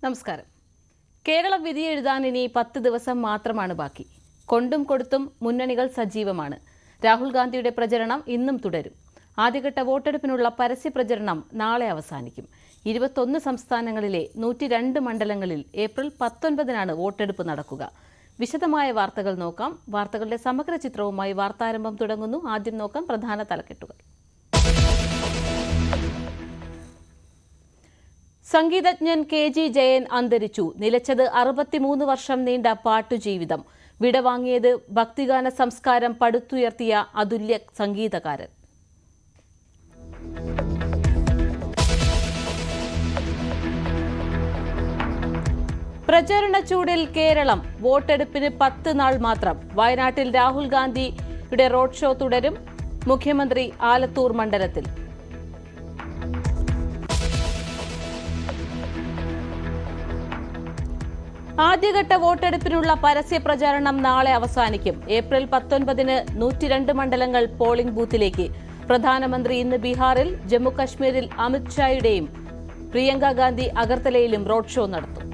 നമസ്കാരം. കേരളം വിധിയെഴുതാൻ ഇനി 10 ദിവസം മാത്രമാണ് ബാക്കി. കൊണ്ടും കൊടുത്തും മുന്നണികൾ സജീവമാണ്. രാഹുൽ ഗാന്ധിയുടെ പ്രചരണം ഇന്നും തുടരും. ആദ്യഘട്ട വോട്ടെടുപ്പിനുള്ള പരസ്യ പ്രചരണം നാളെ അവസാനിക്കും. 21 സംസ്ഥാനങ്ങളിലെ 102 മണ്ഡലങ്ങളിൽ ഏപ്രിൽ 19-നാണ് വോട്ടെടുപ്പ് നടക്കുക. വിശദമായ വാർത്തകൾ നോക്കാം. വാർത്തകളുടെ സമഗ്ര ചിത്രവുമായി വാർത്താരംഭം തുടങ്ങുന്നു. ആദ്യം നോക്കാം പ്രധാന തലക്കെട്ടുകൾ. സംഗീതജ്ഞൻ KG ജയൻ അന്തരിച്ചു. നിലച്ചത് 63 വർഷം നീണ്ട പാട്ടുജീവിതം. വിടവാങ്ങിയത് ഭക്തിഗാന സംസ്കാരം പടുത്തുയർത്തിയ അതുല്യ സംഗീതകാരൻ. പ്രചരണ ചൂടിൽ കേരളം. വോട്ടെടുപ്പിന് 10 നാൾ മാത്രം. വയനാട്ടിൽ രാഹുൽ ഗാന്ധിയുടെ റോഡ് ഷോ തുടരും. മുഖ്യമന്ത്രി ആലത്തൂർ മണ്ഡലത്തിൽ. ആദ്യഘട്ട വോട്ടെടുപ്പിനുള്ള പരസ്യ പ്രചാരണം നാളെ അവസാനിക്കും. ഏപ്രിൽ 19-ന് 102 മണ്ഡലങ്ങൾ പോളിംഗ് ബൂത്തിലേക്ക്. പ്രധാനമന്ത്രി ഇന്ന് ബീഹാറിൽ, ജമ്മുകശ്മീരിൽ അമിത്ഷായുടെയും പ്രിയങ്ക ഗാന്ധി അഗർത്തലയിലും റോഡ് ഷോ നടത്തും.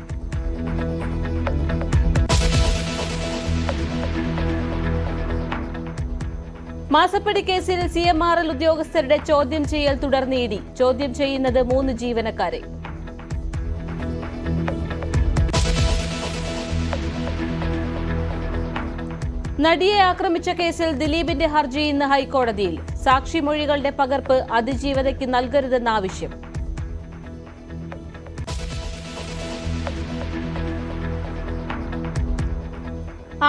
മാസപ്പടി കേസിൽ CMRL ഉദ്യോഗസ്ഥരുടെ ചോദ്യം ചെയ്യൽ തുടർന്ന് ED. ചോദ്യം ചെയ്യുന്നത് 3 ജീവനക്കാരെ. നടിയെ ആക്രമിച്ച കേസിൽ ദിലീപിന്റെ ഹർജി ഇന്ന് ഹൈക്കോടതിയിൽ. സാക്ഷിമൊഴികളുടെ പകർപ്പ് അതിജീവതയ്ക്ക് നൽകരുതെന്ന ആവശ്യം.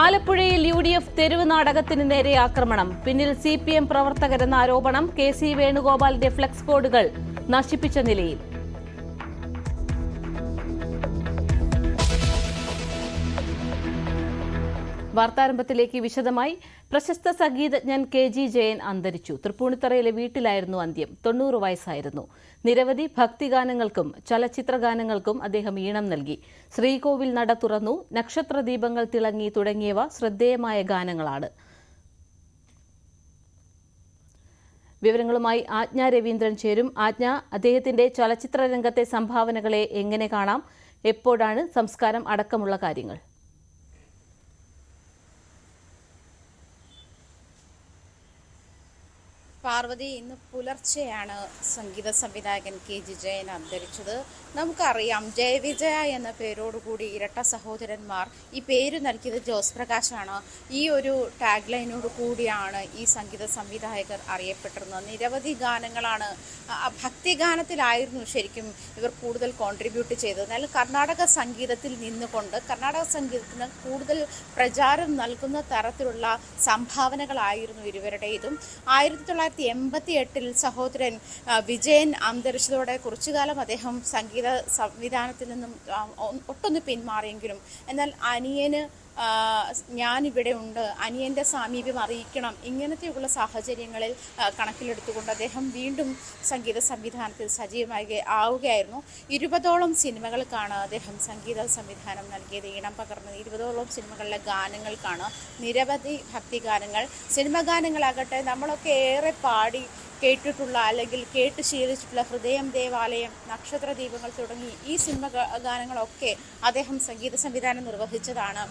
ആലപ്പുഴയിൽ UDF തെരുവ് നാടകത്തിന് നേരെ ആക്രമണം. പിന്നിൽ CPM പ്രവർത്തകരെന്ന ആരോപണം. KC വേണുഗോപാലിന്റെ ഫ്ലെക്സ് ബോർഡുകൾ നശിപ്പിച്ച നിലയിൽ. വാർത്താരംഭത്തിലേക്ക് വിശദമായി. പ്രശസ്ത സംഗീതജ്ഞൻ KG ജയൻ അന്തരിച്ചു. തൃപ്പൂണിത്തറയിലെ വീട്ടിലായിരുന്നു അന്ത്യം. 90 വയസ്സായിരുന്നു. നിരവധി ഭക്തിഗാനങ്ങൾക്കും ചലച്ചിത്രഗാനങ്ങൾക്കും അദ്ദേഹം ഈണം നൽകി. ശ്രീകോവിൽ നട തുറന്നു, നക്ഷത്രദീപങ്ങൾ തിളങ്ങി തുടങ്ങിയവ ശ്രദ്ധേയമായ ഗാനങ്ങളാണ്. വിവരങ്ങളുമായി ആജ്ഞ രവീന്ദ്രൻ ചേരും. ആജ്ഞ, അദ്ദേഹത്തിന്റെ ചലച്ചിത്ര രംഗത്തെ സംഭാവനകളെ എങ്ങനെ കാണാം? എപ്പോഴാണ് സംസ്കാരം അടക്കമുള്ള കാര്യങ്ങൾ? പാർവതി, ഇന്ന് പുലർച്ചെയാണ് സംഗീത സംവിധായകൻ KG ജയൻ അന്തരിച്ചത്. നമുക്കറിയാം, ജയവിജയ എന്ന പേരോടുകൂടി ഇരട്ട സഹോദരന്മാർ ഈ പേര് നൽകിയത് ജോസ് പ്രകാശാണ്. ഈ ഒരു ടാഗ് ലൈനോട് കൂടിയാണ് ഈ സംഗീത സംവിധായകർ അറിയപ്പെട്ടിരുന്നത്. നിരവധി ഗാനങ്ങളാണ്, ഭക്തിഗാനത്തിലായിരുന്നു ശരിക്കും ഇവർ കൂടുതൽ കോൺട്രിബ്യൂട്ട് ചെയ്തത്. എന്നാൽ കർണാടക സംഗീതത്തിൽ നിന്നുകൊണ്ട് കർണാടക സംഗീതത്തിന് കൂടുതൽ പ്രചാരം നൽകുന്ന തരത്തിലുള്ള സംഭാവനകളായിരുന്നു ഇരുവരുടേതും. 1988-ൽ സഹോദരൻ വിജയൻ അന്തരിച്ചതോടെ കുറച്ചുകാലം അദ്ദേഹം സംഗീത സംവിധാനത്തിൽ നിന്നും ഒട്ടൊന്ന് പിന്മാറിയെങ്കിലും, എന്നാൽ അനിയന് ഞാനിവിടെ ഉണ്ട്, അനിയൻ്റെ സാമീപ്യം അറിയിക്കണം, ഇങ്ങനത്തെയുള്ള സാഹചര്യങ്ങളിൽ കണക്കിലെടുത്തുകൊണ്ട് അദ്ദേഹം വീണ്ടും സംഗീത സംവിധാനത്തിൽ സജീവമായി ആവുകയായിരുന്നു. 20ഓളം സിനിമകൾക്കാണ് അദ്ദേഹം സംഗീത സംവിധാനം നൽകിയത്, ഈണം പകർന്നത്. 20ഓളം സിനിമകളിലെ ഗാനങ്ങൾക്കാണ്. നിരവധി ഭക്തിഗാനങ്ങൾ, സിനിമ ഗാനങ്ങളാകട്ടെ നമ്മളൊക്കെ ഏറെ പാടി കേട്ടിട്ടുള്ള അല്ലെങ്കിൽ കേട്ട് ശീലിച്ചിട്ടുള്ള ഹൃദയം ദേവാലയം, നക്ഷത്രദീപങ്ങൾ തുടങ്ങി ഈ സിനിമ ഗാനങ്ങളൊക്കെ അദ്ദേഹം സംഗീത സംവിധാനം നിർവഹിച്ചതാണ്.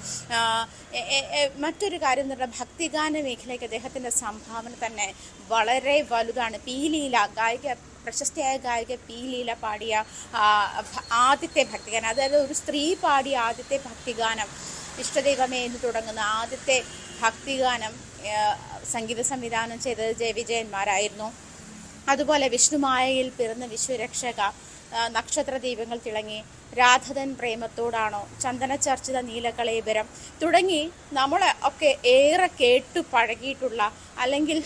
മറ്റൊരു കാര്യം എന്ന് പറഞ്ഞാൽ ഭക്തിഗാന മേഖലയ്ക്ക് അദ്ദേഹത്തിൻ്റെ സംഭാവന തന്നെ വളരെ വലുതാണ്. പി.ലീല, പ്രശസ്തിയായ ഗായിക പി.ലീല പാടിയ ആദ്യത്തെ ഭക്തിഗാനം, അതായത് ഒരു സ്ത്രീ പാടിയ ആദ്യത്തെ ഭക്തിഗാനം, ഇഷ്ടദൈവമേ എന്ന് തുടങ്ങുന്ന ആദ്യത്തെ ഭക്തിഗാനം സംഗീത സംവിധാനം ചെയ്തത് ജയവിജയന്മാരായിരുന്നു. അതുപോലെ വിഷ്ണുമായയിൽ പിറന്ന വിശ്വരക്ഷക, നക്ഷത്രദീപങ്ങൾ തിളങ്ങി, രാധതൻ പ്രേമത്തോടാണോ, ചന്ദനചർച്ചിത നീലകളേബരം തുടങ്ങി നമ്മളെ ഒക്കെ ഏറെ കേട്ടു പഴകിയിട്ടുള്ള അല്ലെങ്കിൽ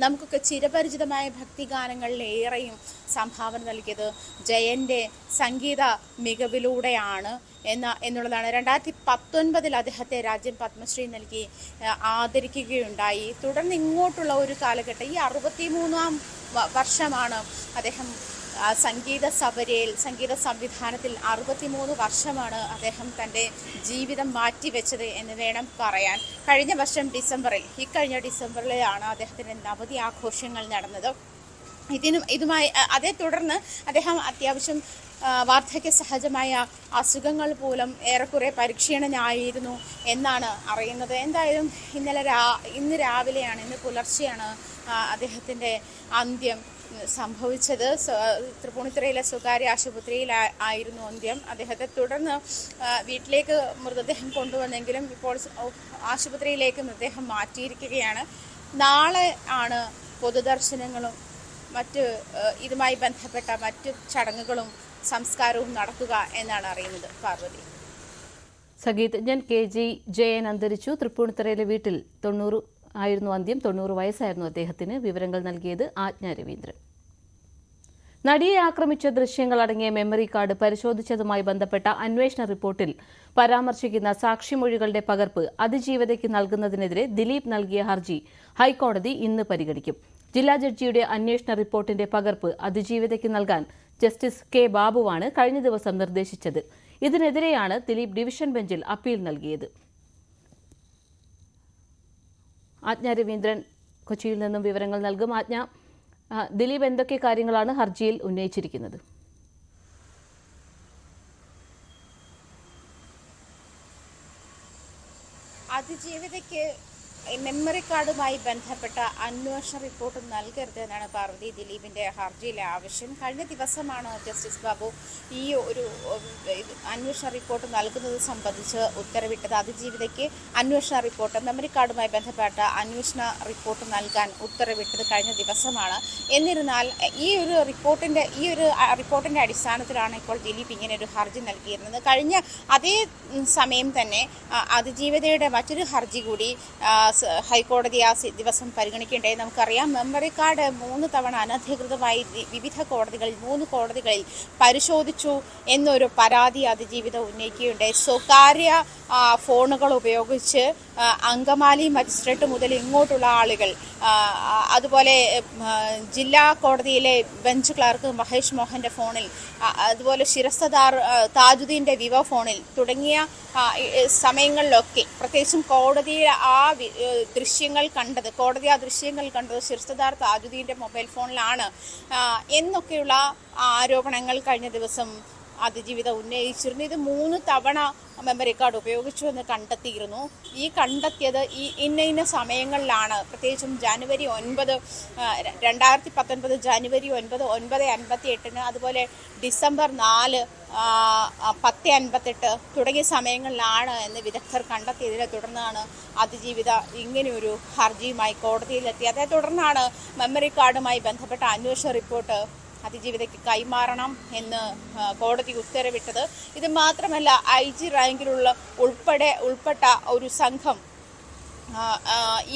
നമുക്കൊക്കെ ചിരപരിചിതമായ ഭക്തിഗാനങ്ങളിലേറെയും സംഭാവന നൽകിയത് ജയൻ്റെ സംഗീത മികവിലൂടെയാണ് എന്നുള്ളതാണ്. 2019-ൽ അദ്ദേഹത്തെ രാജ്യം പത്മശ്രീ നൽകി ആദരിക്കുകയുണ്ടായി. തുടർന്ന് ഇങ്ങോട്ടുള്ള ഒരു കാലഘട്ടം, ഈ 63-ാം വർഷമാണ് അദ്ദേഹം സംഗീത സഭരയിൽ, സംഗീത സംവിധാനത്തിൽ 63 വർഷമാണ് അദ്ദേഹം തൻ്റെ ജീവിതം മാറ്റിവെച്ചത് എന്ന് വേണം പറയാൻ. ഇക്കഴിഞ്ഞ ഡിസംബറിലാണ് അദ്ദേഹത്തിൻ്റെ നവതി ആഘോഷങ്ങൾ നടന്നത്. ഇതുമായി അതേ തുടർന്ന് അദ്ദേഹം അത്യാവശ്യം വാർദ്ധക്യ സഹജമായ അസുഖങ്ങൾ പോലും ഏറെക്കുറെ പരിക്ഷീണനായിരുന്നു എന്നാണ് അറിയുന്നത്. എന്തായാലും ഇന്ന് രാവിലെയാണ്, ഇന്ന് പുലർച്ചെയാണ് അദ്ദേഹത്തിൻ്റെ അന്ത്യം സംഭവിച്ചത്. തൃപ്പൂണിത്തുറയിലെ സ്വകാര്യ ആശുപത്രിയിൽ ആയിരുന്നു അന്ത്യം. അദ്ദേഹത്തെ തുടർന്ന് വീട്ടിലേക്ക് മൃതദേഹം കൊണ്ടുവന്നെങ്കിലും ഇപ്പോൾ ആശുപത്രിയിലേക്ക് മൃതദേഹം മാറ്റിയിരിക്കുകയാണ്. നാളെ ആണ് പൊതുദർശനങ്ങളും ഇതുമായി ബന്ധപ്പെട്ട മറ്റ് ചടങ്ങുകളും സംസ്കാരവും നടക്കുക എന്നാണ് അറിയുന്നത്. പാർവതി. സംഗീതജ്ഞൻ KG ജയൻ അന്തരിച്ചു. തൃപ്പൂണിത്തുറയിലെ വീട്ടിൽ 90 ആയിരുന്നു അന്ത്യം. 90 വയസ്സായിരുന്നു അദ്ദേഹത്തിന്. വിവരങ്ങൾ നൽകിയത് ആജ്ഞ രവീന്ദ്രൻ. നടിയെ ആക്രമിച്ച ദൃശ്യങ്ങൾ അടങ്ങിയ മെമ്മറി കാർഡ് പരിശോധിച്ചതുമായി ബന്ധപ്പെട്ട അന്വേഷണ റിപ്പോർട്ടിൽ പരാമർശിക്കുന്ന സാക്ഷിമൊഴികളുടെ പകർപ്പ് അതിജീവിതയ്ക്ക് നൽകുന്നതിനെതിരെ ദിലീപ് നൽകിയ ഹർജി ഹൈക്കോടതി ഇന്ന് പരിഗണിക്കും. ജില്ലാ ജഡ്ജിയുടെ അന്വേഷണ റിപ്പോർട്ടിന്റെ പകർപ്പ് അതിജീവിതയ്ക്ക് നൽകാൻ ജസ്റ്റിസ് K. ബാബുവാണ് കഴിഞ്ഞ ദിവസം നിർദ്ദേശിച്ചത്. ഇതിനെതിരെയാണ് ദിലീപ് ഡിവിഷൻ ബെഞ്ചിൽ അപ്പീൽ നൽകിയത്. ആജ്ഞ രവീന്ദ്രൻ കൊച്ചിയിൽ നിന്നും വിവരങ്ങൾ നൽകും. ആജ്ഞ, ദിലീപ് എന്തൊക്കെ കാര്യങ്ങളാണ് ഹർജിയിൽ ഉന്നയിച്ചിരിക്കുന്നത്? അതിജീവിതയ്ക്ക് മെമ്മറി കാർഡുമായി ബന്ധപ്പെട്ട അന്വേഷണ റിപ്പോർട്ട് നൽകരുത് എന്നാണ് പാർവതി ദിലീപിൻ്റെ ഹർജിയിലെ ആവശ്യം. കഴിഞ്ഞ ദിവസമാണ് ജസ്റ്റിസ് ബാബു ഈ ഒരു അന്വേഷണ റിപ്പോർട്ട് നൽകുന്നത് സംബന്ധിച്ച് ഉത്തരവിട്ടത്. അതിജീവിതയ്ക്ക് അന്വേഷണ റിപ്പോർട്ട്, മെമ്മറി കാർഡുമായി ബന്ധപ്പെട്ട അന്വേഷണ റിപ്പോർട്ട് നൽകാൻ ഉത്തരവിട്ടത് കഴിഞ്ഞ ദിവസമാണ്. എന്നിരുന്നാൽ ഈ ഒരു റിപ്പോർട്ടിൻ്റെ അടിസ്ഥാനത്തിലാണ് ഇപ്പോൾ ദിലീപ് ഇങ്ങനെ ഒരു ഹർജി നൽകിയിരുന്നത്. കഴിഞ്ഞ അതേ സമയം തന്നെ അതിജീവിതയുടെ മറ്റൊരു ഹർജി കൂടി ഹൈക്കോടതി ആ ദിവസം പരിഗണിക്കേണ്ടത് നമുക്കറിയാം. മെമ്മറി കാർഡ് 3 തവണ അനധികൃതമായി വിവിധ കോടതികളിൽ 3 കോടതികളിൽ പരിശോധിച്ചു എന്നൊരു പരാതി അതിജീവിത ഉന്നയിക്കുകയുണ്ടായി. സ്വകാര്യ ഫോണുകൾ ഉപയോഗിച്ച് അങ്കമാലി മജിസ്ട്രേറ്റ് മുതൽ ഇങ്ങോട്ടുള്ള ആളുകൾ, അതുപോലെ ജില്ലാ കോടതിയിലെ ബെഞ്ച് ക്ലർക്ക് മഹേഷ് മോഹൻ്റെ ഫോണിൽ, അതുപോലെ ശിരസ്തദാർ താജുദ്ദീൻ്റെ വിവോ ഫോണിൽ തുടങ്ങിയ സമയങ്ങളിലൊക്കെ, പ്രത്യേകിച്ചും കോടതി ആ ദൃശ്യങ്ങൾ കണ്ടത് ശിരസ്തദാർ താജുദ്ദീൻ്റെ മൊബൈൽ ഫോണിലാണ് എന്നൊക്കെയുള്ള ആരോപണങ്ങൾ കഴിഞ്ഞ ദിവസം അതിജീവിത ഉന്നയിച്ചിരുന്നു. ഇത് 3 തവണ മെമ്മറി കാർഡ് ഉപയോഗിച്ചു എന്ന് കണ്ടെത്തിയിരുന്നു. ഈ കണ്ടെത്തിയത് ഇന്ന സമയങ്ങളിലാണ്. പ്രത്യേകിച്ചും ജനുവരി 9, 2019 ജനുവരി 9, 9:58, അതുപോലെ ഡിസംബർ 4, 10:58 തുടങ്ങിയ സമയങ്ങളിലാണ് എന്ന് വിദഗ്ധർ കണ്ടെത്തിയതിനെ തുടർന്നാണ് അതിജീവിത ഇങ്ങനെയൊരു ഹർജിയുമായി കോടതിയിലെത്തി. അതേ തുടർന്നാണ് മെമ്മറി കാർഡുമായി ബന്ധപ്പെട്ട അന്വേഷണ റിപ്പോർട്ട് അതിജീവിതയ്ക്ക് കൈമാറണം എന്ന് കോടതി ഉത്തരവിട്ടത്. ഇത് മാത്രമല്ല, IG റാങ്കിലുള്ള ഉൾപ്പെട്ട ഒരു സംഘം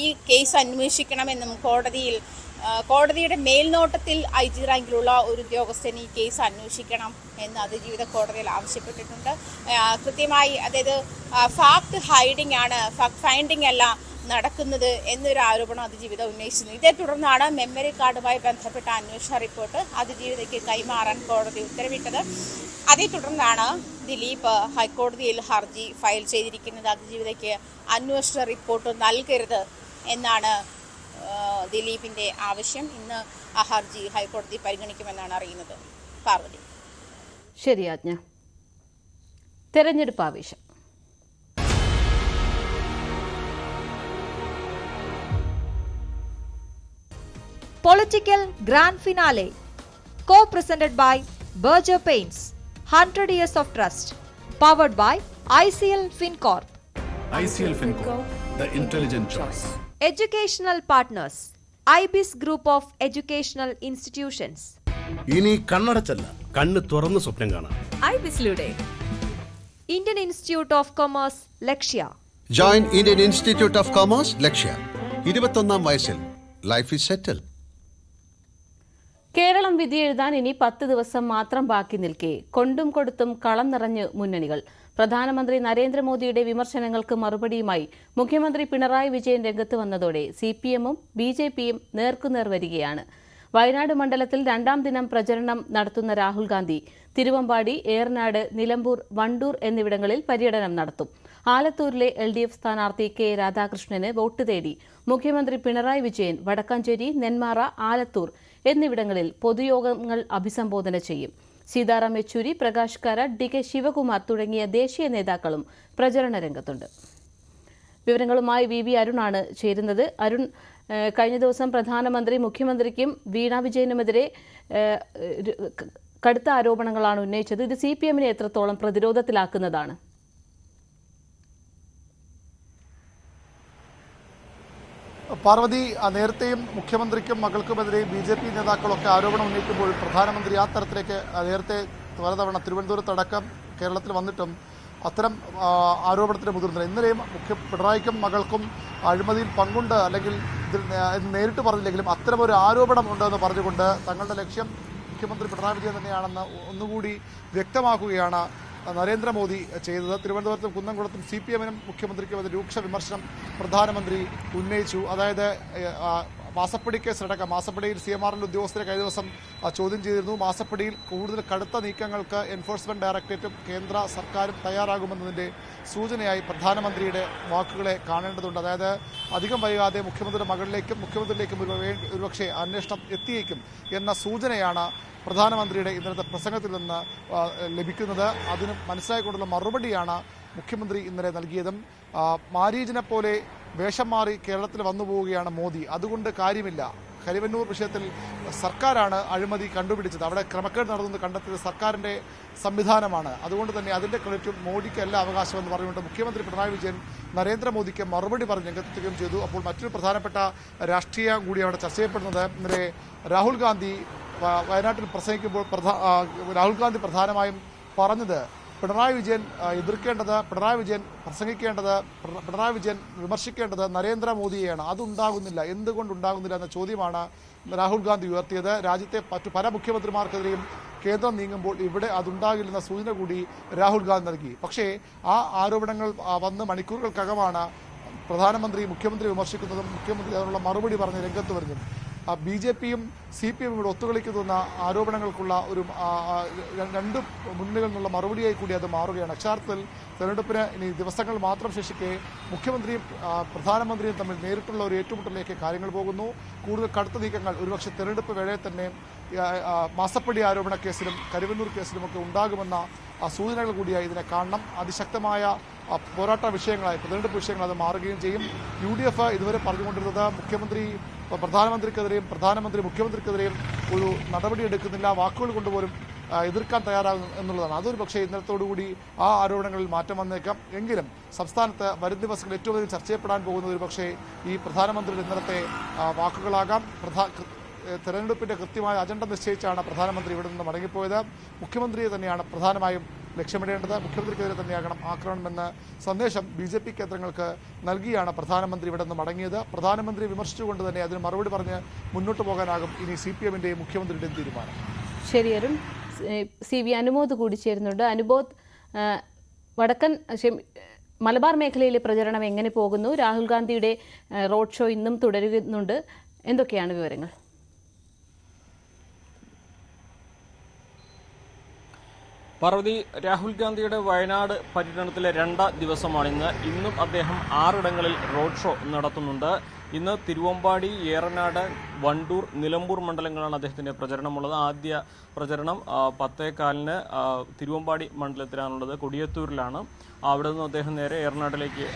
ഈ കേസ് അന്വേഷിക്കണമെന്നും കോടതിയുടെ മേൽനോട്ടത്തിൽ IG റാങ്കിലുള്ള ഒരു ഉദ്യോഗസ്ഥൻ ഈ കേസ് അന്വേഷിക്കണം എന്ന് അതിജീവിത കോടതിയിൽ ആവശ്യപ്പെട്ടിട്ടുണ്ട്. കൃത്യമായി, അതായത് ഫാക്ട് ഫൈൻഡിങ് അല്ല നടക്കുന്നത് എന്നൊരു ആരോപണം അതിജീവിത ഉന്നയിച്ചിരുന്നു. ഇതേ തുടർന്നാണ് മെമ്മറി കാർഡുമായി ബന്ധപ്പെട്ട അന്വേഷണ റിപ്പോർട്ട് അതിജീവിതയ്ക്ക് കൈമാറാൻ കോടതി ഉത്തരവിട്ടത്. അതേ തുടർന്നാണ് ദിലീപ് ഹൈക്കോടതിയിൽ ഹർജി ഫയൽ ചെയ്തിരിക്കുന്നത്. അതിജീവിതയ്ക്ക് അന്വേഷണ റിപ്പോർട്ട് നൽകരുത് എന്നാണ് ദിലീപിൻ്റെ ആവശ്യം. ഇന്ന് ആ ഹർജി ഹൈക്കോടതി പരിഗണിക്കുമെന്നാണ് അറിയുന്നത്. പാർവതി. ശരി ആജ്ഞ. തെരഞ്ഞെടുപ്പ് ആവേശം. Political Grand Finale, co-presented by Berger Paints, 100 Years of Trust, powered by ICL FinCorp. ICL FinCorp, the intelligent choice. Educational partners, IBIS Group of Educational Institutions. ഇനി കണ്ണടച്ചല്ല, കണ്ണ് തുറന്ന് സ്വപ്നം കാണാം. IBISലൂടെ Indian Institute of Commerce, Lakshya. Join Indian Institute of Commerce, ലക്ഷ്യ. 21ാം വയസ്സിൽ life is സെറ്റിൽ. കേരളം വിധിയെഴുതാൻ ഇനി 10 ദിവസം മാത്രം ബാക്കി നിൽക്കെ കൊണ്ടും കൊടുത്തും കളം നിറഞ്ഞ് മുന്നണികൾ. പ്രധാനമന്ത്രി നരേന്ദ്രമോദിയുടെ വിമർശനങ്ങൾക്ക് മറുപടിയുമായി മുഖ്യമന്ത്രി പിണറായി വിജയൻ രംഗത്ത് വന്നതോടെ CPM-ഉം BJP-യും നേർക്കുനേർ വരികയാണ്. വയനാട് മണ്ഡലത്തിൽ 2ാം ദിനം പ്രചരണം നടത്തുന്ന രാഹുൽ ഗാന്ധി തിരുവമ്പാടി, ഏറനാട്, നിലമ്പൂർ, വണ്ടൂർ എന്നിവിടങ്ങളിൽ പര്യടനം നടത്തും. ആലത്തൂരിലെ LDF സ്ഥാനാർത്ഥി K. രാധാകൃഷ്ണന് വോട്ട് തേടി മുഖ്യമന്ത്രി പിണറായി വിജയൻ വടക്കാഞ്ചേരി, നെന്മാറ, ആലത്തൂർ എന്നിവിടങ്ങളിൽ പൊതുയോഗങ്ങൾ അഭിസംബോധന ചെയ്യും. സീതാറാം യെച്ചൂരി, പ്രകാശ് കാരാട്ട്, DK ശിവകുമാർ തുടങ്ങിയ ദേശീയ നേതാക്കളും പ്രചരണ രംഗത്തുണ്ട്. വിവരങ്ങളുമായി VV അരുണാണ് ചേരുന്നത്. അരുൺ, കഴിഞ്ഞ ദിവസം പ്രധാനമന്ത്രി മുഖ്യമന്ത്രിക്കും വീണ വിജയനുമെതിരെ കടുത്ത ആരോപണങ്ങളാണ് ഉന്നയിച്ചത്. ഇത് CPM-നെ എത്രത്തോളം പ്രതിരോധത്തിലാക്കുന്നതാണ്? പാർവതി, നേരത്തെയും മുഖ്യമന്ത്രിക്കും മകൾക്കുമെതിരെ BJP നേതാക്കളൊക്കെ ആരോപണം ഉന്നയിക്കുമ്പോൾ പ്രധാനമന്ത്രി ആ തരത്തിലേക്ക് നേരത്തെ പലതവണ തിരുവനന്തപുരത്തടക്കം കേരളത്തിൽ വന്നിട്ടും അത്തരം ആരോപണത്തിന് മുതിർന്നില്ല. ഇന്നലെയും പിണറായിക്കും മകൾക്കും അഴിമതിയിൽ പങ്കുണ്ട്, അല്ലെങ്കിൽ ഇതിൽ നേരിട്ട് പറഞ്ഞില്ലെങ്കിലും അത്തരമൊരു ആരോപണം ഉണ്ടെന്ന് പറഞ്ഞുകൊണ്ട് തങ്ങളുടെ ലക്ഷ്യം മുഖ്യമന്ത്രി പിണറായി വിജയൻ തന്നെയാണെന്ന് ഒന്നുകൂടി വ്യക്തമാക്കുകയാണ് നരേന്ദ്രമോദി ചെയ്തത്. തിരുവനന്തപുരത്തും കുന്നംകുളത്തും CPM-നും മുഖ്യമന്ത്രിക്കും അത് രൂക്ഷ വിമർശനം പ്രധാനമന്ത്രി ഉന്നയിച്ചു. അതായത് മാസപ്പടി കേസിലടക്കം, മാസപ്പടിയിൽ CMRL ഉദ്യോഗസ്ഥരെ കഴിഞ്ഞ ദിവസം ചോദ്യം ചെയ്തിരുന്നു. മാസപ്പടിയിൽ കൂടുതൽ കടുത്ത നീക്കങ്ങൾക്ക് എൻഫോഴ്സ്മെന്റ് ഡയറക്ടറേറ്റും കേന്ദ്ര സർക്കാരും തയ്യാറാകുമെന്നതിൻ്റെ സൂചനയായി പ്രധാനമന്ത്രിയുടെ വാക്കുകളെ കാണേണ്ടതുണ്ട്. അതായത് അധികം വൈകാതെ മുഖ്യമന്ത്രിയുടെ മുഖ്യമന്ത്രിയിലേക്കും ഒരുപക്ഷെ അന്വേഷണം എത്തിയേക്കും എന്ന സൂചനയാണ് പ്രധാനമന്ത്രിയുടെ ഇന്നലത്തെ പ്രസംഗത്തിൽ നിന്ന് ലഭിക്കുന്നത്. അതിന് മനസ്സിലായിക്കൊണ്ടുള്ള മറുപടിയാണ് മുഖ്യമന്ത്രി ഇന്നലെ നൽകിയതും. മാരീജിനെ പോലെ വേഷം മാറി കേരളത്തിൽ വന്നു പോവുകയാണ് മോദി, അതുകൊണ്ട് കാര്യമില്ല. കരിവന്നൂർ വിഷയത്തിൽ സർക്കാരാണ് അഴിമതി കണ്ടുപിടിച്ചത്, അവിടെ ക്രമക്കേട് നടന്നു കണ്ടെത്തിയത് സർക്കാരിൻ്റെ സംവിധാനമാണ്, അതുകൊണ്ട് തന്നെ അതിൻ്റെ ക്രെഡിറ്റും മോദിക്കല്ല അവകാശമെന്ന് പറഞ്ഞുകൊണ്ട് മുഖ്യമന്ത്രി പിണറായി വിജയൻ നരേന്ദ്രമോദിക്ക് മറുപടി പറഞ്ഞ് രംഗത്തെത്തുകയും ചെയ്തു. അപ്പോൾ മറ്റൊരു പ്രധാനപ്പെട്ട രാഷ്ട്രീയം കൂടി അവിടെ ചർച്ച ചെയ്യപ്പെടുന്നത്, ഇന്നലെ രാഹുൽ ഗാന്ധി വയനാട്ടിൽ പ്രസംഗിക്കുമ്പോൾ രാഹുൽ ഗാന്ധി പ്രധാനമായും പറഞ്ഞത് പിണറായി വിജയൻ എതിർക്കേണ്ടത്, പിണറായി വിജയൻ പ്രസംഗിക്കേണ്ടത്, പിണറായി വിജയൻ വിമർശിക്കേണ്ടത് നരേന്ദ്രമോദിയെയാണ്. അതുണ്ടാകുന്നില്ല, എന്തുകൊണ്ടുണ്ടാകുന്നില്ല എന്ന ചോദ്യമാണ് രാഹുൽ ഗാന്ധി ഉയർത്തിയത്. രാജ്യത്തെ മറ്റു പല മുഖ്യമന്ത്രിമാർക്കെതിരെയും കേന്ദ്രം നീങ്ങുമ്പോൾ ഇവിടെ അതുണ്ടാകില്ലെന്ന സൂചന കൂടി രാഹുൽ ഗാന്ധി നൽകി. പക്ഷേ ആ ആരോപണങ്ങൾ വന്ന് മണിക്കൂറുകൾക്കകമാണ് പ്രധാനമന്ത്രി മുഖ്യമന്ത്രി വിമർശിക്കുന്നതും മുഖ്യമന്ത്രി അതിനുള്ള മറുപടി പറഞ്ഞ് രംഗത്ത് വരുന്നതും. BJP-യും CPM-ഉം ഇവിടെ ഒത്തുകളിക്കുന്ന ആരോപണങ്ങൾക്കുള്ള ഒരു രണ്ട് മുന്നണികളിൽ നിന്നുള്ള മറുപടിയായി കൂടി അത് മാറുകയാണ്. അക്ഷരാർത്ഥത്തിൽ തെരഞ്ഞെടുപ്പിന് ഇനി ദിവസങ്ങൾ മാത്രം ശേഷിക്കെ മുഖ്യമന്ത്രിയും പ്രധാനമന്ത്രിയും തമ്മിൽ നേരിട്ടുള്ള ഒരു ഏറ്റുമുട്ടലിലേക്ക് കാര്യങ്ങൾ പോകുന്നു. കൂടുതൽ കടുത്ത നീക്കങ്ങൾ ഒരുപക്ഷെ തെരഞ്ഞെടുപ്പ് വേളയിൽ തന്നെ മാസപ്പടി ആരോപണ കേസിലും കരിവന്നൂർ കേസിലുമൊക്കെ ഉണ്ടാകുമെന്ന സൂചനകൾ കൂടിയായി ഇതിനെ കാണണം. അതിശക്തമായ പോരാട്ട വിഷയങ്ങളായി തെരഞ്ഞെടുപ്പ് വിഷയങ്ങൾ അത് മാറുകയും ചെയ്യും. UDF ഇതുവരെ പറഞ്ഞുകൊണ്ടിരുന്നത് പ്രധാനമന്ത്രിക്കെതിരെയും പ്രധാനമന്ത്രി മുഖ്യമന്ത്രിക്കെതിരെയും ഒരു നടപടിയെടുക്കുന്നില്ല, വാക്കുകൾ കൊണ്ടുപോലും എതിർക്കാൻ തയ്യാറാകും എന്നുള്ളതാണ്. അതൊരു പക്ഷേ ഇന്നലത്തോടുകൂടി ആ ആരോപണങ്ങളിൽ മാറ്റം വന്നേക്കാം. എങ്കിലും സംസ്ഥാനത്ത് വരും ദിവസങ്ങളിൽ ഏറ്റവും അധികം ചർച്ച ചെയ്യപ്പെടാൻ പോകുന്നത് ഒരു പക്ഷേ ഈ പ്രധാനമന്ത്രിയുടെ ഇന്നലത്തെ വാക്കുകളാകാം. തെരഞ്ഞെടുപ്പിൻ്റെ കൃത്യമായ അജണ്ട നിശ്ചയിച്ചാണ് പ്രധാനമന്ത്രി ഇവിടെ നിന്ന് മടങ്ങിപ്പോയത്. മുഖ്യമന്ത്രിയെ തന്നെയാണ് പ്രധാനമായും ലക്ഷ്യമിടേണ്ടത്, മുഖ്യമന്ത്രിക്കെതിരെ തന്നെയാകണം ആക്രമണമെന്ന് സന്ദേശം BJP കേന്ദ്രങ്ങൾക്ക് നൽകിയാണ് പ്രധാനമന്ത്രി ഇവിടെ നിന്ന് മടങ്ങിയത്. പ്രധാനമന്ത്രി വിമർശിച്ചുകൊണ്ട് തന്നെ അതിന് മറുപടി പറഞ്ഞ് മുന്നോട്ട് പോകാനാകും ഇനി CPM-ന്റെയും മുഖ്യമന്ത്രിയുടെയും തീരുമാനം. ശരി അരുൺ. CV അനുമോദ് കൂടി ചേരുന്നുണ്ട്. അനുബോധ്, മലബാർ മേഖലയിലെ പ്രചരണം എങ്ങനെ പോകുന്നു? രാഹുൽ ഗാന്ധിയുടെ റോഡ് ഷോ ഇന്നും തുടരുന്നുണ്ട്, എന്തൊക്കെയാണ് വിവരങ്ങൾ? പാർവതി, രാഹുൽ ഗാന്ധിയുടെ വയനാട് പര്യടനത്തിലെ 2ാം ദിവസമാണ് ഇന്നും അദ്ദേഹം 6 ഇടങ്ങളിൽ റോഡ് ഷോ നടത്തുന്നുണ്ട്. ഇന്ന് തിരുവമ്പാടി, ഏറനാട്, വണ്ടൂർ, നിലമ്പൂർ മണ്ഡലങ്ങളാണ് അദ്ദേഹത്തിൻ്റെ പ്രചരണമുള്ളത്. ആദ്യ പ്രചരണം 10:15 തിരുവമ്പാടി മണ്ഡലത്തിലാണുള്ളത്, കൊടിയത്തൂരിലാണ്. അവിടെ നിന്ന് അദ്ദേഹം നേരെ ഏറനാട്ടിലേക്ക്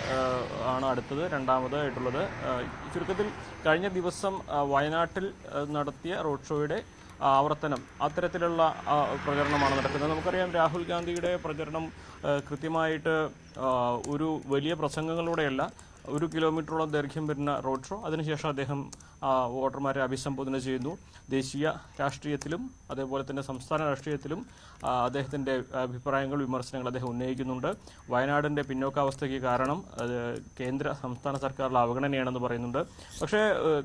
ആണ് അടുത്തത്, രണ്ടാമതായിട്ടുള്ളത്. ചുരുക്കത്തിൽ കഴിഞ്ഞ ദിവസം വയനാട്ടിൽ നടത്തിയ റോഡ് ഷോയുടെ ആവർത്തനം, അത്തരത്തിലുള്ള പ്രചരണമാണ് നടക്കുന്നത്. നമുക്കറിയാം രാഹുൽ ഗാന്ധിയുടെ പ്രചരണം കൃത്യമായിട്ട് ഒരു വലിയ പ്രസംഗങ്ങളിലൂടെയല്ല, 1 കിലോമീറ്ററോളം ദൈർഘ്യം വരുന്ന റോഡ് ഷോ. അതിനുശേഷം അദ്ദേഹം വോട്ടർമാരെ അഭിസംബോധന ചെയ്യുന്നു. ദേശീയ രാഷ്ട്രീയത്തിലും അതേപോലെ തന്നെ സംസ്ഥാന രാഷ്ട്രീയത്തിലും അദ്ദേഹത്തിൻ്റെ അഭിപ്രായങ്ങൾ, വിമർശനങ്ങൾ അദ്ദേഹം ഉന്നയിക്കുന്നുണ്ട്. വയനാടിൻ്റെ പിന്നോക്കാവസ്ഥയ്ക്ക് കാരണം കേന്ദ്ര സംസ്ഥാന സർക്കാരിലെ അവഗണനയാണെന്ന് പറയുന്നുണ്ട്. പക്ഷേ